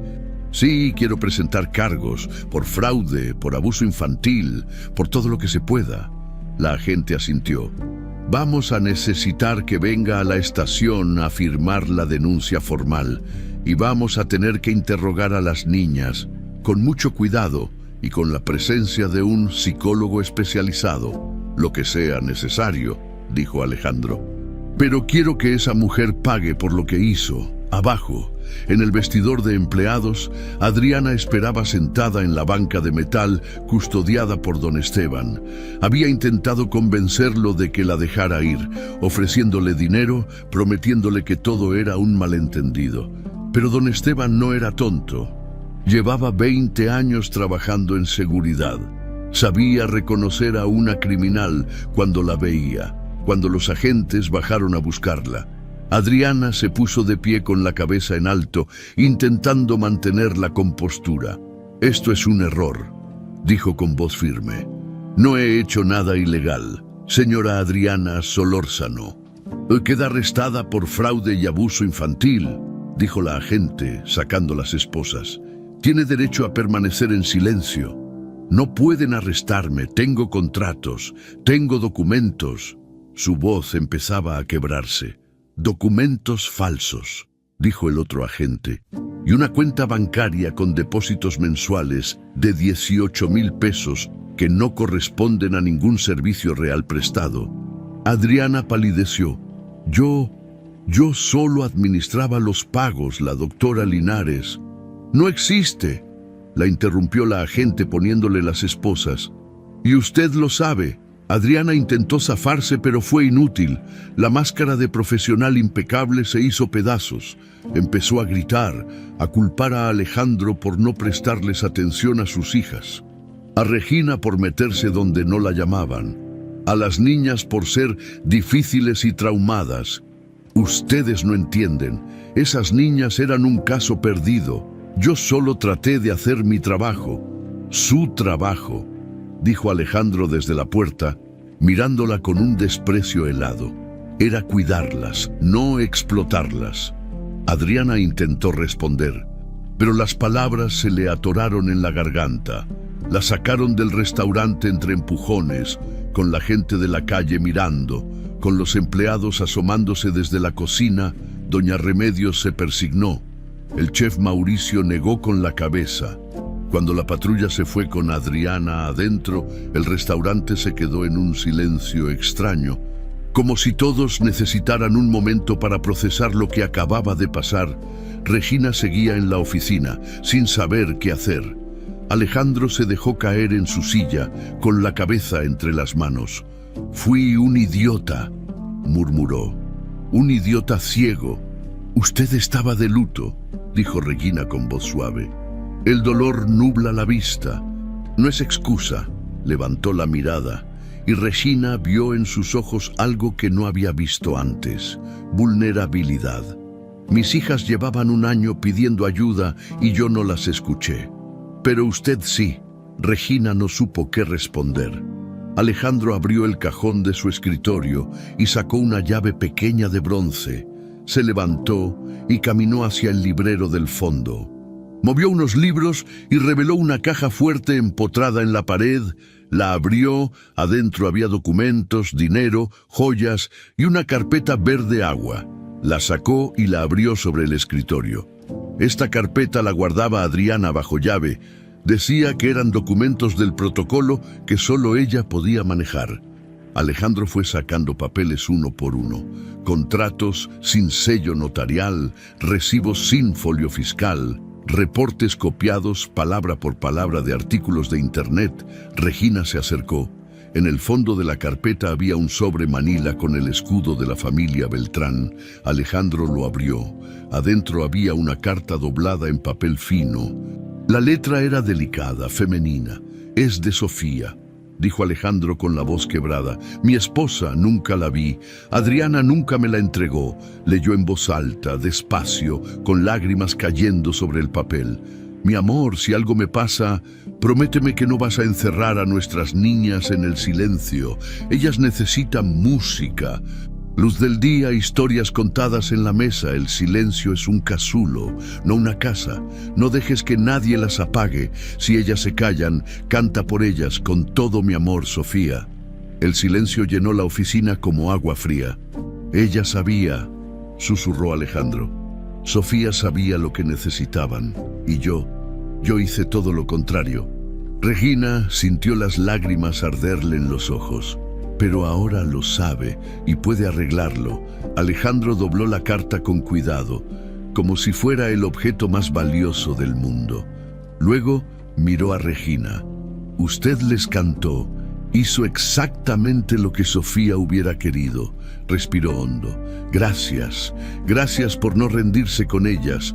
Sí, quiero presentar cargos por fraude, por abuso infantil, por todo lo que se pueda». La agente asintió. «Vamos a necesitar que venga a la estación a firmar la denuncia formal y vamos a tener que interrogar a las niñas con mucho cuidado y con la presencia de un psicólogo especializado. Lo que sea necesario», dijo Alejandro. «Pero quiero que esa mujer pague por lo que hizo». Abajo, en el vestidor de empleados, Adriana esperaba sentada en la banca de metal custodiada por don Esteban. Había intentado convencerlo de que la dejara ir, ofreciéndole dinero, prometiéndole que todo era un malentendido. Pero don Esteban no era tonto. Llevaba 20 años trabajando en seguridad. Sabía reconocer a una criminal cuando la veía, cuando los agentes bajaron a buscarla. Adriana se puso de pie con la cabeza en alto, intentando mantener la compostura. «Esto es un error», dijo con voz firme. «No he hecho nada ilegal, señora Adriana Solórzano. Queda arrestada por fraude y abuso infantil», dijo la agente, sacando las esposas. «Tiene derecho a permanecer en silencio. No pueden arrestarme, tengo contratos, tengo documentos». Su voz empezaba a quebrarse. «Documentos falsos», dijo el otro agente, «y una cuenta bancaria con depósitos mensuales de 18,000 pesos que no corresponden a ningún servicio real prestado». Adriana palideció. Yo solo administraba los pagos, la doctora Linares». «No existe», la interrumpió la agente poniéndole las esposas. «Y usted lo sabe». Adriana intentó zafarse, pero fue inútil. La máscara de profesional impecable se hizo pedazos. Empezó a gritar, a culpar a Alejandro por no prestarles atención a sus hijas, a Regina por meterse donde no la llamaban, a las niñas por ser difíciles y traumadas. «Ustedes no entienden. Esas niñas eran un caso perdido. Yo solo traté de hacer mi trabajo». «Su trabajo», dijo Alejandro desde la puerta, mirándola con un desprecio helado. «Era cuidarlas, no explotarlas». Adriana intentó responder, pero las palabras se le atoraron en la garganta. La sacaron del restaurante entre empujones, con la gente de la calle mirando, con los empleados asomándose desde la cocina. Doña Remedios se persignó. El chef Mauricio negó con la cabeza. Cuando la patrulla se fue con Adriana adentro, el restaurante se quedó en un silencio extraño, como si todos necesitaran un momento para procesar lo que acababa de pasar. Regina seguía en la oficina, sin saber qué hacer. Alejandro se dejó caer en su silla, con la cabeza entre las manos. «Fui un idiota», murmuró. «Un idiota ciego». «Usted estaba de luto», dijo Regina con voz suave. «El dolor nubla la vista». «No es excusa», levantó la mirada, y Regina vio en sus ojos algo que no había visto antes: vulnerabilidad. «Mis hijas llevaban un año pidiendo ayuda y yo no las escuché. Pero usted sí». Regina no supo qué responder. Alejandro abrió el cajón de su escritorio y sacó una llave pequeña de bronce. Se levantó y caminó hacia el librero del fondo. Movió unos libros y reveló una caja fuerte empotrada en la pared. La abrió. Adentro había documentos, dinero, joyas y una carpeta verde agua. La sacó y la abrió sobre el escritorio. Esta carpeta la guardaba Adriana bajo llave. Decía que eran documentos del protocolo que solo ella podía manejar. Alejandro fue sacando papeles uno por uno: contratos sin sello notarial, recibos sin folio fiscal, reportes copiados palabra por palabra de artículos de internet. Regina se acercó. En el fondo de la carpeta había un sobre manila con el escudo de la familia Beltrán. Alejandro lo abrió. Adentro había una carta doblada en papel fino. La letra era delicada, femenina. «Es de Sofía», dijo Alejandro con la voz quebrada. «Mi esposa, nunca la vi. Adriana nunca me la entregó». Leyó en voz alta, despacio, con lágrimas cayendo sobre el papel. «Mi amor, si algo me pasa, prométeme que no vas a encerrar a nuestras niñas en el silencio. Ellas necesitan música. Luz del día, historias contadas en la mesa. El silencio es un casulo, no una casa. No dejes que nadie las apague. Si ellas se callan, canta por ellas con todo mi amor, Sofía». El silencio llenó la oficina como agua fría. «Ella sabía», susurró Alejandro. «Sofía sabía lo que necesitaban. Y yo hice todo lo contrario». Regina sintió las lágrimas arderle en los ojos. «Pero ahora lo sabe y puede arreglarlo». Alejandro dobló la carta con cuidado. como si fuera el objeto más valioso del mundo. Luego miró a Regina. Usted les cantó. Hizo exactamente lo que Sofía hubiera querido. Respiró hondo. Gracias. Gracias por no rendirse con ellas.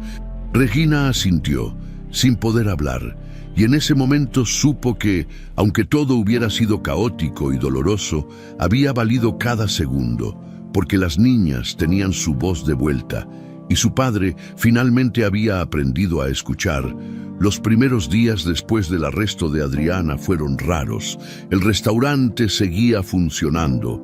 Regina asintió, sin poder hablar, y en ese momento supo que, aunque todo hubiera sido caótico y doloroso, había valido cada segundo, porque las niñas tenían su voz de vuelta, y su padre finalmente había aprendido a escuchar. Los primeros días después del arresto de Adriana fueron raros. El restaurante seguía funcionando,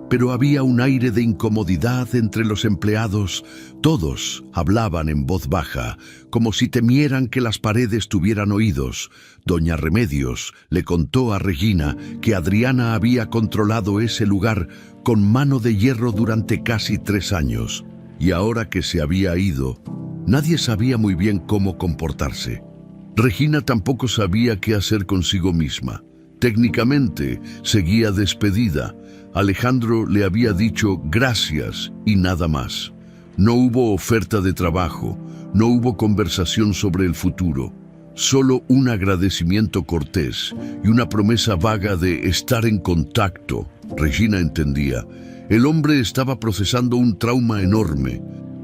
pero había un aire de incomodidad entre los empleados. Todos hablaban en voz baja, como si temieran que las paredes tuvieran oídos. Doña Remedios le contó a Regina que Adriana había controlado ese lugar con mano de hierro durante casi 3 años. Y ahora que se había ido, nadie sabía muy bien cómo comportarse. Regina tampoco sabía qué hacer consigo misma. Técnicamente, seguía despedida. Alejandro le había dicho gracias y nada más. No hubo oferta de trabajo, no hubo conversación sobre el futuro. Solo un agradecimiento cortés y una promesa vaga de estar en contacto. Regina entendía. El hombre estaba procesando un trauma enorme.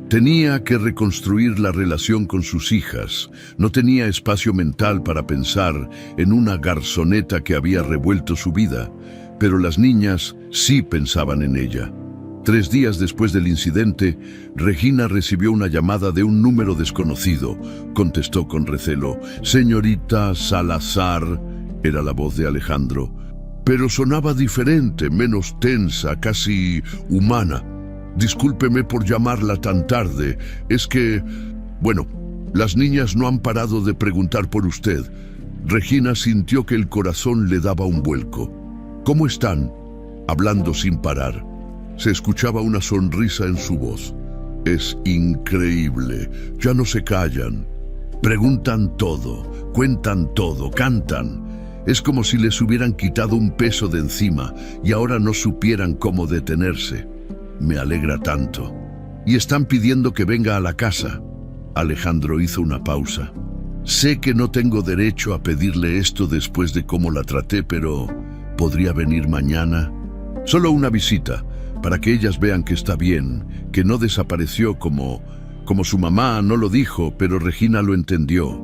Tenía que reconstruir la relación con sus hijas. No tenía espacio mental para pensar en una garzoneta que había revuelto su vida, pero las niñas sí pensaban en ella. 3 días después del incidente, Regina recibió una llamada de un número desconocido. Contestó con recelo. «Señorita Salazar», era la voz de Alejandro, pero sonaba diferente, menos tensa, casi humana. «Discúlpeme por llamarla tan tarde. Es que, bueno, las niñas no han parado de preguntar por usted». Regina sintió que el corazón le daba un vuelco. «¿Cómo están?», hablando sin parar. Se escuchaba una sonrisa en su voz. «Es increíble. Ya no se callan. Preguntan todo, cuentan todo, cantan. Es como si les hubieran quitado un peso de encima y ahora no supieran cómo detenerse. Me alegra tanto. Y están pidiendo que venga a la casa». Alejandro hizo una pausa. «Sé que no tengo derecho a pedirle esto después de cómo la traté, pero ¿podría venir mañana? Solo una visita, para que ellas vean que está bien, que no desapareció como su mamá no lo dijo, pero Regina lo entendió».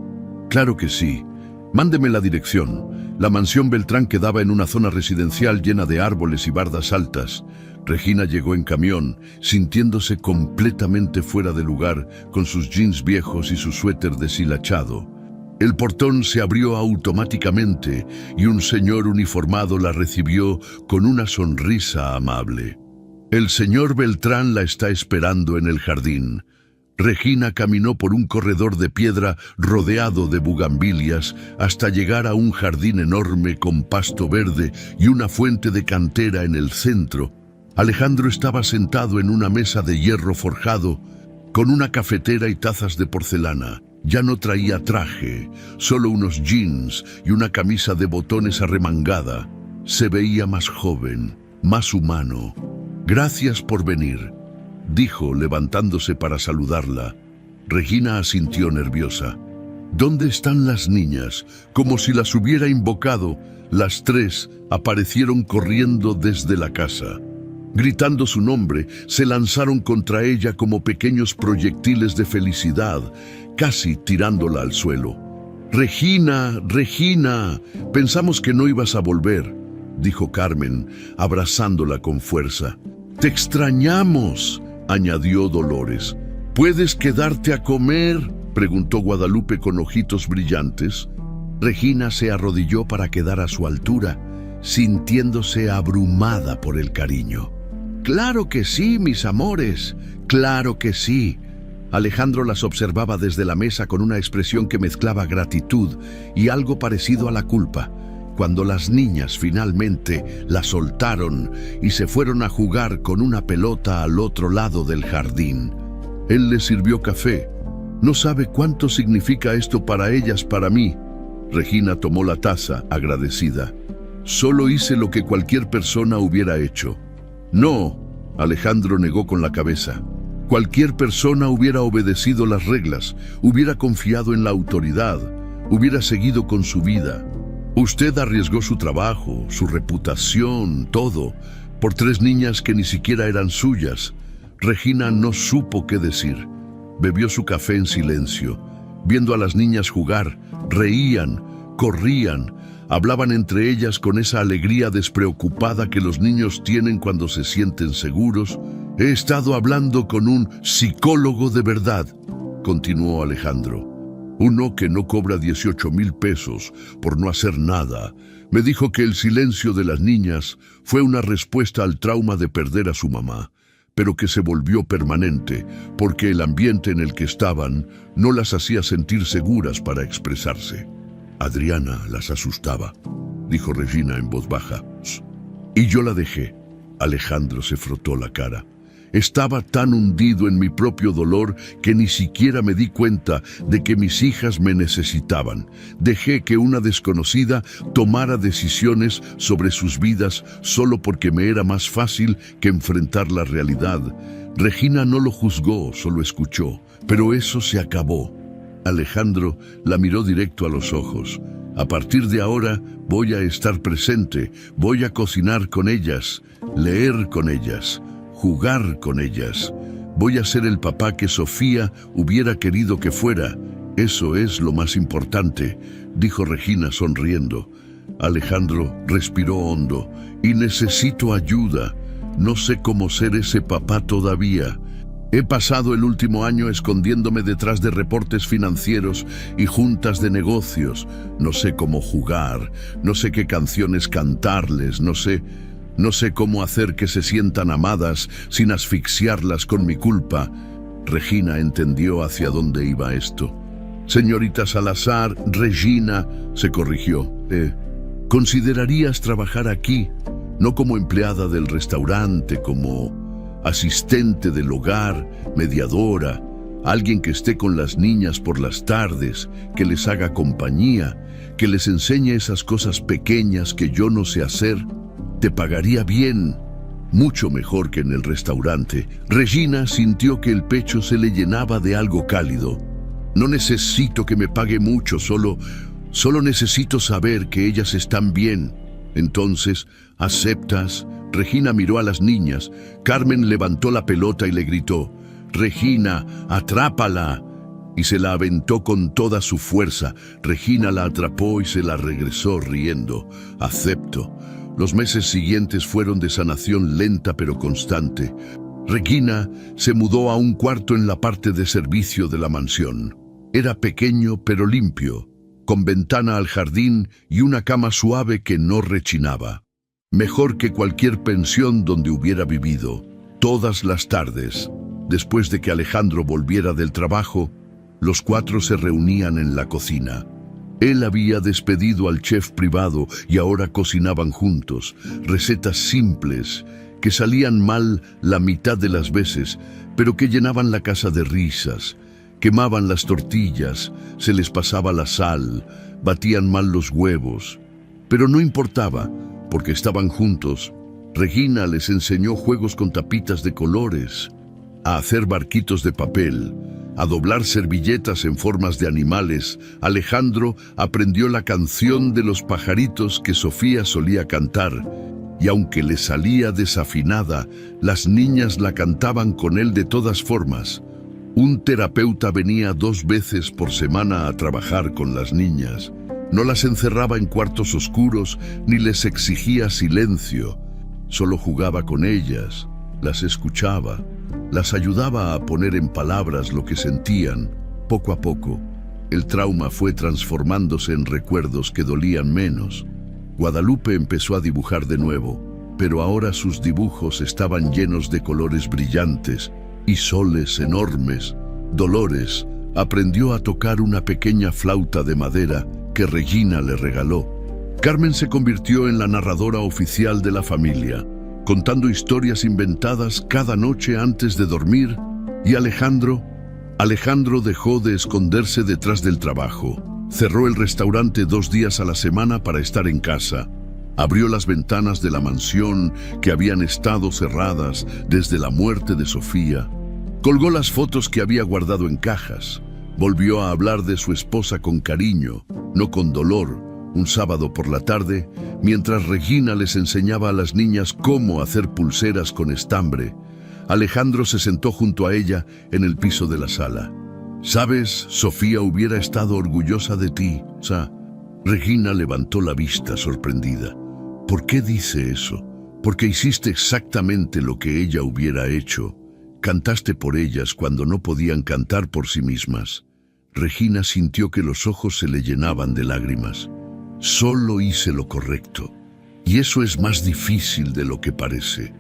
«Claro que sí. Mándeme la dirección». La mansión Beltrán quedaba en una zona residencial llena de árboles y bardas altas. Regina llegó en camión, sintiéndose completamente fuera de lugar, con sus jeans viejos y su suéter deshilachado. El portón se abrió automáticamente y un señor uniformado la recibió con una sonrisa amable. «El señor Beltrán la está esperando en el jardín». Regina caminó por un corredor de piedra rodeado de bugambilias hasta llegar a un jardín enorme con pasto verde y una fuente de cantera en el centro. Alejandro estaba sentado en una mesa de hierro forjado con una cafetera y tazas de porcelana. Ya no traía traje, solo unos jeans y una camisa de botones arremangada. Se veía más joven, más humano. «Gracias por venir», dijo, levantándose para saludarla. Regina asintió nerviosa. «¿Dónde están las niñas?». Como si las hubiera invocado, las 3 aparecieron corriendo desde la casa. Gritando su nombre, se lanzaron contra ella como pequeños proyectiles de felicidad, casi tirándola al suelo. «Regina, Regina, pensamos que no ibas a volver», dijo Carmen, abrazándola con fuerza. «Te extrañamos», añadió Dolores. «¿Puedes quedarte a comer?», preguntó Guadalupe con ojitos brillantes. Regina se arrodilló para quedar a su altura, sintiéndose abrumada por el cariño. «Claro que sí, mis amores, claro que sí». Alejandro las observaba desde la mesa con una expresión que mezclaba gratitud y algo parecido a la culpa. Cuando las niñas finalmente la soltaron y se fueron a jugar con una pelota al otro lado del jardín, él les sirvió café. «No sabe cuánto significa esto para ellas, para mí». Regina tomó la taza, agradecida. «Solo hice lo que cualquier persona hubiera hecho». «No», Alejandro negó con la cabeza. Cualquier persona hubiera obedecido las reglas, hubiera confiado en la autoridad, hubiera seguido con su vida. Usted arriesgó su trabajo, su reputación, todo, por 3 niñas que ni siquiera eran suyas. Regina no supo qué decir. Bebió su café en silencio, viendo a las niñas jugar. Reían, corrían, hablaban entre ellas con esa alegría despreocupada que los niños tienen cuando se sienten seguros. He estado hablando con un psicólogo de verdad, continuó Alejandro. Uno que no cobra 18,000 pesos por no hacer nada. Me dijo que el silencio de las niñas fue una respuesta al trauma de perder a su mamá, pero que se volvió permanente porque el ambiente en el que estaban no las hacía sentir seguras para expresarse. Adriana las asustaba, dijo Regina en voz baja. Y yo la dejé. Alejandro se frotó la cara. Estaba tan hundido en mi propio dolor que ni siquiera me di cuenta de que mis hijas me necesitaban. Dejé que una desconocida tomara decisiones sobre sus vidas solo porque me era más fácil que enfrentar la realidad. Regina no lo juzgó, solo escuchó. Pero eso se acabó. Alejandro la miró directo a los ojos. A partir de ahora voy a estar presente, voy a cocinar con ellas, leer con ellas, jugar con ellas. Voy a ser el papá que Sofía hubiera querido que fuera. Eso es lo más importante, dijo Regina sonriendo. Alejandro respiró hondo. Y necesito ayuda. No sé cómo ser ese papá todavía. He pasado el último año escondiéndome detrás de reportes financieros y juntas de negocios. No sé cómo jugar, no sé qué canciones cantarles, no sé cómo hacer que se sientan amadas sin asfixiarlas con mi culpa. Regina entendió hacia dónde iba esto. Señorita Salazar, Regina, se corrigió. ¿Considerarías trabajar aquí? No como empleada del restaurante, como asistente del hogar, mediadora, alguien que esté con las niñas por las tardes, que les haga compañía, que les enseñe esas cosas pequeñas que yo no sé hacer. Te pagaría bien, mucho mejor que en el restaurante. Regina sintió que el pecho se le llenaba de algo cálido. No necesito que me pague mucho, solo necesito saber que ellas están bien. Entonces, ¿aceptas? Regina miró a las niñas. Carmen levantó la pelota y le gritó: «Regina, atrápala», y se la aventó con toda su fuerza. Regina la atrapó y se la regresó riendo. «Acepto». Los meses siguientes fueron de sanación lenta pero constante. Regina se mudó a un cuarto en la parte de servicio de la mansión. Era pequeño pero limpio, con ventana al jardín y una cama suave que no rechinaba. Mejor que cualquier pensión donde hubiera vivido. Todas las tardes, después de que Alejandro volviera del trabajo, los 4 se reunían en la cocina. Él había despedido al chef privado y ahora cocinaban juntos, recetas simples, que salían mal la mitad de las veces, pero que llenaban la casa de risas. Quemaban las tortillas, se les pasaba la sal, batían mal los huevos. Pero no importaba, porque estaban juntos. Regina les enseñó juegos con tapitas de colores, a hacer barquitos de papel, a doblar servilletas en formas de animales. Alejandro aprendió la canción de los pajaritos que Sofía solía cantar, y aunque le salía desafinada, las niñas la cantaban con él de todas formas. Un terapeuta venía 2 veces por semana a trabajar con las niñas. No las encerraba en cuartos oscuros ni les exigía silencio. Solo jugaba con ellas, las escuchaba, las ayudaba a poner en palabras lo que sentían. Poco a poco, el trauma fue transformándose en recuerdos que dolían menos. Guadalupe empezó a dibujar de nuevo, pero ahora sus dibujos estaban llenos de colores brillantes y soles enormes. Dolores aprendió a tocar una pequeña flauta de madera que Regina le regaló. Carmen se convirtió en la narradora oficial de la familia, contando historias inventadas cada noche antes de dormir. Y Alejandro dejó de esconderse detrás del trabajo. Cerró el restaurante 2 días a la semana para estar en casa. Abrió las ventanas de la mansión que habían estado cerradas desde la muerte de Sofía. Colgó las fotos que había guardado en cajas. Volvió a hablar de su esposa con cariño, no con dolor, un sábado por la tarde, mientras Regina les enseñaba a las niñas cómo hacer pulseras con estambre. Alejandro se sentó junto a ella en el piso de la sala. «¿Sabes? Sofía hubiera estado orgullosa de ti, Sa». Regina levantó la vista sorprendida. «¿Por qué dice eso?» «Porque hiciste exactamente lo que ella hubiera hecho. Cantaste por ellas cuando no podían cantar por sí mismas». Regina sintió que los ojos se le llenaban de lágrimas. «Solo hice lo correcto. Y eso es más difícil de lo que parece».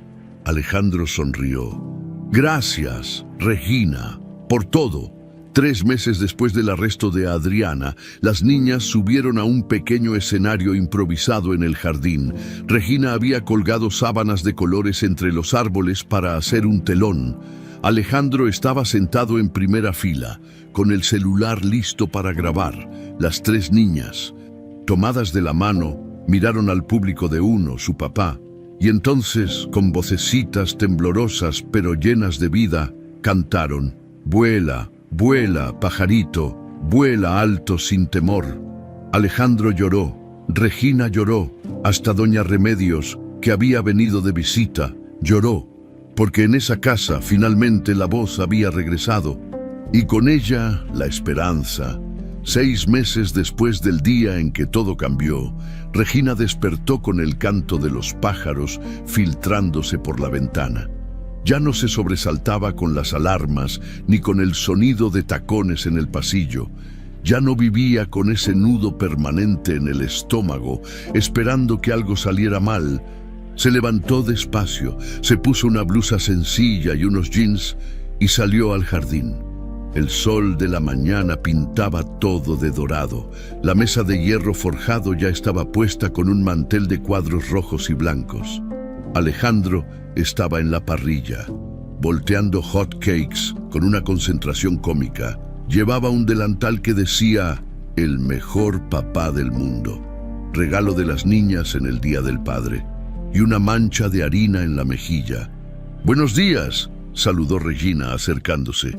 Alejandro sonrió. «Gracias, Regina, por todo». 3 meses después del arresto de Adriana, las niñas subieron a un pequeño escenario improvisado en el jardín. Regina había colgado sábanas de colores entre los árboles para hacer un telón. Alejandro estaba sentado en primera fila, con el celular listo para grabar. Las 3 niñas, tomadas de la mano, miraron al público de uno, su papá, y entonces, con vocecitas temblorosas pero llenas de vida, cantaron: «Vuela, vuela, pajarito, vuela alto sin temor». Alejandro lloró, Regina lloró, hasta doña Remedios, que había venido de visita, lloró, porque en esa casa finalmente la voz había regresado, y con ella la esperanza. 6 meses después del día en que todo cambió, Regina despertó con el canto de los pájaros filtrándose por la ventana. Ya no se sobresaltaba con las alarmas ni con el sonido de tacones en el pasillo. Ya no vivía con ese nudo permanente en el estómago, esperando que algo saliera mal. Se levantó despacio, se puso una blusa sencilla y unos jeans y salió al jardín. El sol de la mañana pintaba todo de dorado. La mesa de hierro forjado ya estaba puesta con un mantel de cuadros rojos y blancos. Alejandro estaba en la parrilla, volteando hot cakes con una concentración cómica. Llevaba un delantal que decía: «El mejor papá del mundo», regalo de las niñas en el Día del Padre, y una mancha de harina en la mejilla. «Buenos días», saludó Regina acercándose.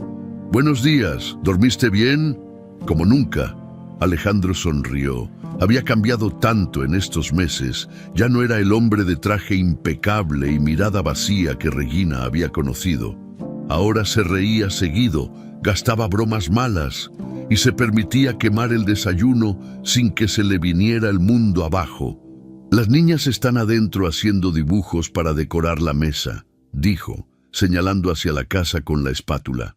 «Buenos días, ¿dormiste bien?» «Como nunca». Alejandro sonrió. Había cambiado tanto en estos meses. Ya no era el hombre de traje impecable y mirada vacía que Regina había conocido. Ahora se reía seguido, gastaba bromas malas y se permitía quemar el desayuno sin que se le viniera el mundo abajo. «Las niñas están adentro haciendo dibujos para decorar la mesa», dijo, señalando hacia la casa con la espátula.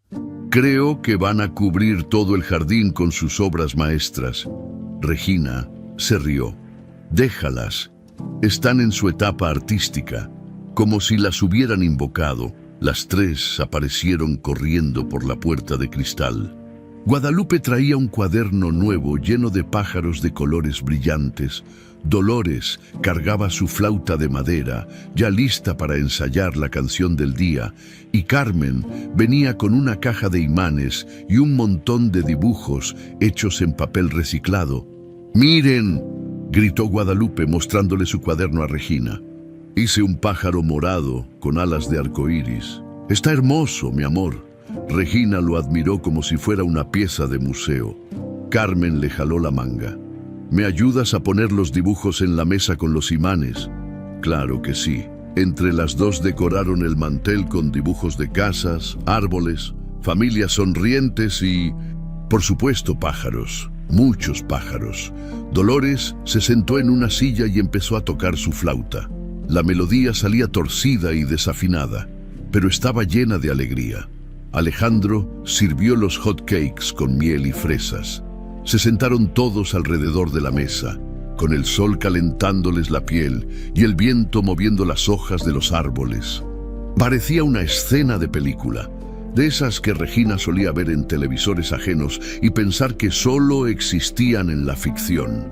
«Creo que van a cubrir todo el jardín con sus obras maestras». Regina se rió. «Déjalas. Están en su etapa artística». Como si las hubieran invocado, las 3 aparecieron corriendo por la puerta de cristal. Guadalupe traía un cuaderno nuevo lleno de pájaros de colores brillantes. Dolores cargaba su flauta de madera, ya lista para ensayar la canción del día, y Carmen venía con una caja de imanes y un montón de dibujos hechos en papel reciclado. «¡Miren!», gritó Guadalupe mostrándole su cuaderno a Regina. «Hice un pájaro morado con alas de arcoíris. Está hermoso, mi amor». Regina lo admiró como si fuera una pieza de museo. Carmen le jaló la manga. «¿Me ayudas a poner los dibujos en la mesa con los imanes?» «Claro que sí». Entre las 2 decoraron el mantel con dibujos de casas, árboles, familias sonrientes y, por supuesto, pájaros. Muchos pájaros. Dolores se sentó en una silla y empezó a tocar su flauta. La melodía salía torcida y desafinada, pero estaba llena de alegría. Alejandro sirvió los hot cakes con miel y fresas. Se sentaron todos alrededor de la mesa, con el sol calentándoles la piel y el viento moviendo las hojas de los árboles. Parecía una escena de película, de esas que Regina solía ver en televisores ajenos y pensar que solo existían en la ficción.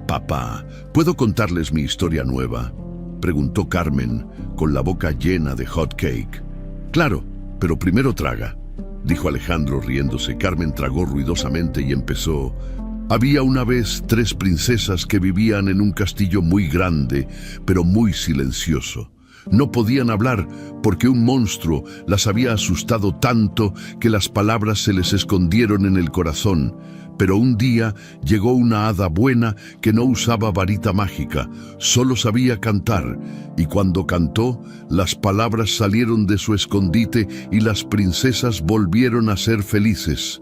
«Papá, ¿puedo contarles mi historia nueva?», preguntó Carmen, con la boca llena de hot cake. «Claro, pero primero traga», dijo Alejandro riéndose. Carmen tragó ruidosamente y empezó: «Había una vez 3 princesas que vivían en un castillo muy grande, pero muy silencioso. No podían hablar porque un monstruo las había asustado tanto que las palabras se les escondieron en el corazón. Pero un día llegó una hada buena que no usaba varita mágica, solo sabía cantar, y cuando cantó, las palabras salieron de su escondite y las princesas volvieron a ser felices.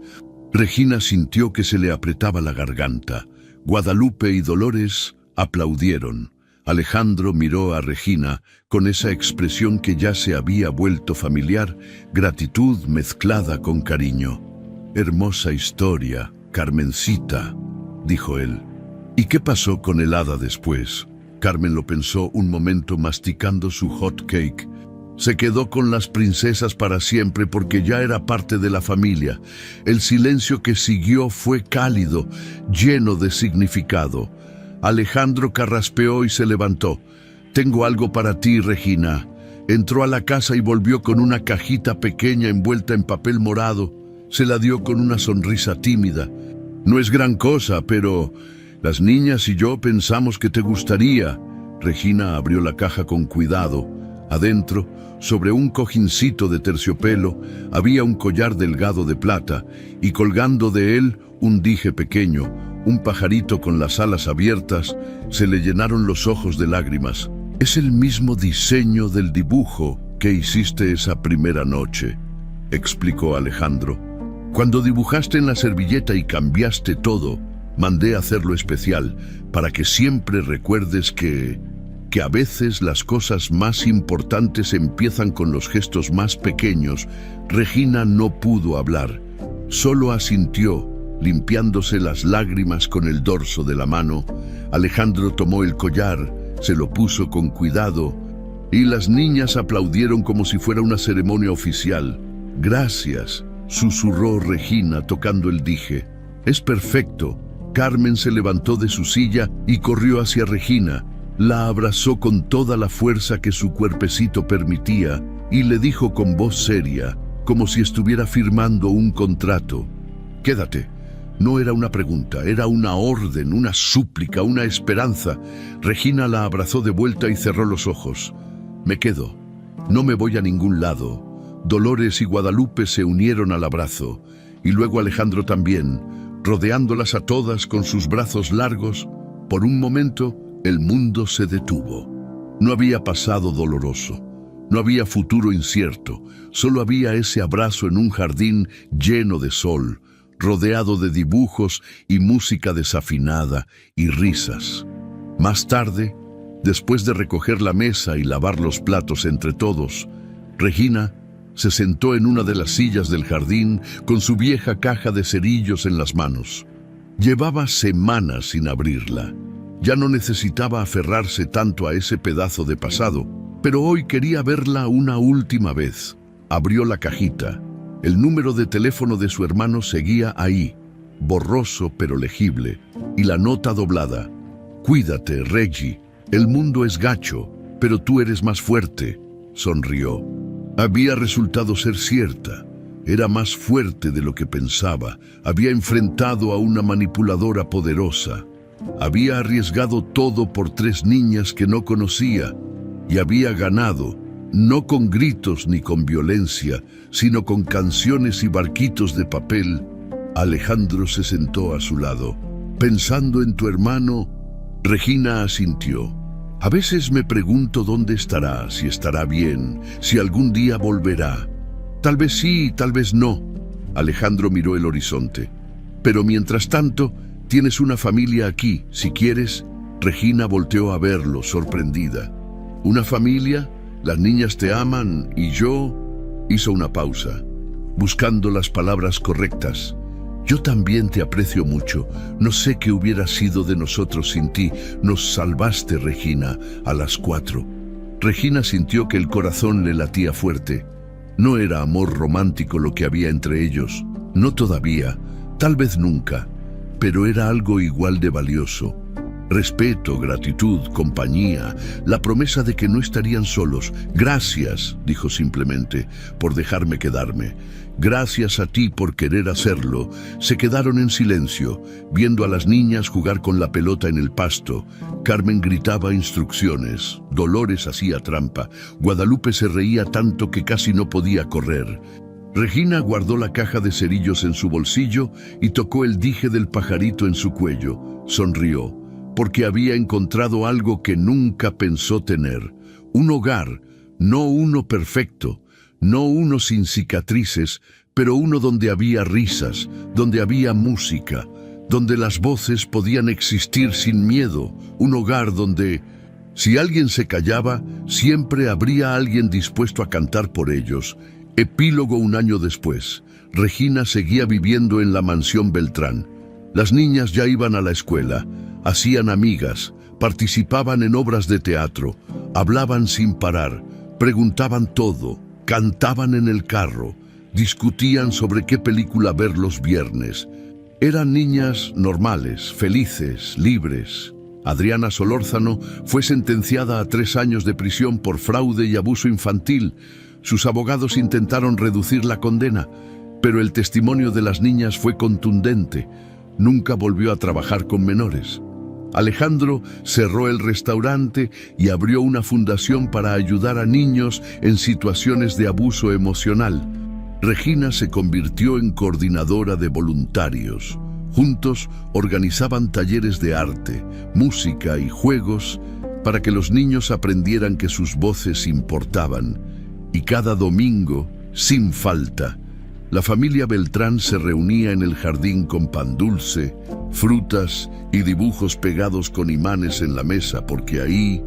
Regina sintió que se le apretaba la garganta. Guadalupe y Dolores aplaudieron. Alejandro miró a Regina con esa expresión que ya se había vuelto familiar, gratitud mezclada con cariño. «Hermosa historia, Carmencita», dijo él. «¿Y qué pasó con el hada después?» Carmen lo pensó un momento masticando su hot cake. Se quedó con las princesas para siempre porque ya era parte de la familia. El silencio que siguió fue cálido, lleno de significado. Alejandro carraspeó y se levantó. «Tengo algo para ti, Regina». Entró a la casa y volvió con una cajita pequeña envuelta en papel morado. Se la dio con una sonrisa tímida. «No es gran cosa, pero las niñas y yo pensamos que te gustaría». Regina abrió la caja con cuidado. Adentro, sobre un cojincito de terciopelo, había un collar delgado de plata y colgando de él un dije pequeño, un pajarito con las alas abiertas. Se le llenaron los ojos de lágrimas. «Es el mismo diseño del dibujo que hiciste esa primera noche», explicó Alejandro. «Cuando dibujaste en la servilleta y cambiaste todo, mandé a hacerlo especial para que siempre recuerdes que a veces las cosas más importantes empiezan con los gestos más pequeños». Regina no pudo hablar, solo asintió, limpiándose las lágrimas con el dorso de la mano. Alejandro tomó el collar, se lo puso con cuidado, y las niñas aplaudieron como si fuera una ceremonia oficial. «Gracias», susurró Regina tocando el dije. «Es perfecto». Carmen se levantó de su silla y corrió hacia Regina. La abrazó con toda la fuerza que su cuerpecito permitía y le dijo con voz seria, como si estuviera firmando un contrato: «Quédate». No era una pregunta, era una orden, una súplica, una esperanza. Regina la abrazó de vuelta y cerró los ojos. «Me quedo. No me voy a ningún lado». Dolores y Guadalupe se unieron al abrazo, y luego Alejandro también, rodeándolas a todas con sus brazos largos. Por un momento, el mundo se detuvo. No había pasado doloroso, no había futuro incierto, solo había ese abrazo en un jardín lleno de sol, rodeado de dibujos y música desafinada y risas. Más tarde, después de recoger la mesa y lavar los platos entre todos, Regina se sentó en una de las sillas del jardín con su vieja caja de cerillos en las manos. Llevaba semanas sin abrirla. Ya no necesitaba aferrarse tanto a ese pedazo de pasado, pero hoy quería verla una última vez. Abrió la cajita. El número de teléfono de su hermano seguía ahí, borroso pero legible, y la nota doblada: «Cuídate, Reggie. El mundo es gacho, pero tú eres más fuerte». Sonrió. Había resultado ser cierta. Era más fuerte de lo que pensaba. Había enfrentado a una manipuladora poderosa. Había arriesgado todo por 3 niñas que no conocía y había ganado, no con gritos ni con violencia, sino con canciones y barquitos de papel. Alejandro se sentó a su lado. «Pensando en tu hermano». Regina asintió. «A veces me pregunto dónde estará, si estará bien, si algún día volverá. Tal vez sí, tal vez no». Alejandro miró el horizonte. «Pero mientras tanto, tienes una familia aquí, si quieres». Regina volteó a verlo, sorprendida. «¿Una familia? Las niñas te aman y yo…» Hizo una pausa, buscando las palabras correctas. «Yo también te aprecio mucho. No sé qué hubiera sido de nosotros sin ti. Nos salvaste, Regina, a las 4». Regina sintió que el corazón le latía fuerte. No era amor romántico lo que había entre ellos. No todavía, tal vez nunca. Pero era algo igual de valioso. Respeto, gratitud, compañía, la promesa de que no estarían solos. Gracias, dijo simplemente, por dejarme quedarme. Gracias a ti por querer hacerlo. Se quedaron en silencio, viendo a las niñas jugar con la pelota en el pasto. Carmen gritaba instrucciones, Dolores hacía trampa, Guadalupe se reía tanto que casi no podía correr. Regina guardó la caja de cerillos en su bolsillo y tocó el dije del pajarito en su cuello. Sonrió, porque había encontrado algo que nunca pensó tener. Un hogar, no uno perfecto, no uno sin cicatrices, pero uno donde había risas, donde había música, donde las voces podían existir sin miedo. Un hogar donde, si alguien se callaba, siempre habría alguien dispuesto a cantar por ellos. Epílogo. 1 año después, Regina seguía viviendo en la mansión Beltrán. Las niñas ya iban a la escuela, hacían amigas, participaban en obras de teatro, hablaban sin parar, preguntaban todo, cantaban en el carro, discutían sobre qué película ver los viernes. Eran niñas normales, felices, libres. Adriana Solórzano fue sentenciada a 3 años de prisión por fraude y abuso infantil. Sus abogados intentaron reducir la condena, pero el testimonio de las niñas fue contundente. Nunca volvió a trabajar con menores. Alejandro cerró el restaurante y abrió una fundación para ayudar a niños en situaciones de abuso emocional. Regina se convirtió en coordinadora de voluntarios. Juntos organizaban talleres de arte, música y juegos para que los niños aprendieran que sus voces importaban. Y cada domingo, sin falta, la familia Beltrán se reunía en el jardín con pan dulce, frutas y dibujos pegados con imanes en la mesa, porque ahí,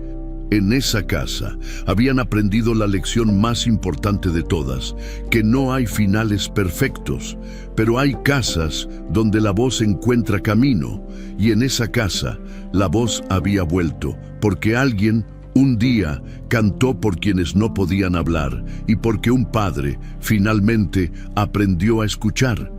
en esa casa, habían aprendido la lección más importante de todas, que no hay finales perfectos, pero hay casas donde la voz encuentra camino, y en esa casa la voz había vuelto, porque alguien un día cantó por quienes no podían hablar y porque un padre finalmente aprendió a escuchar.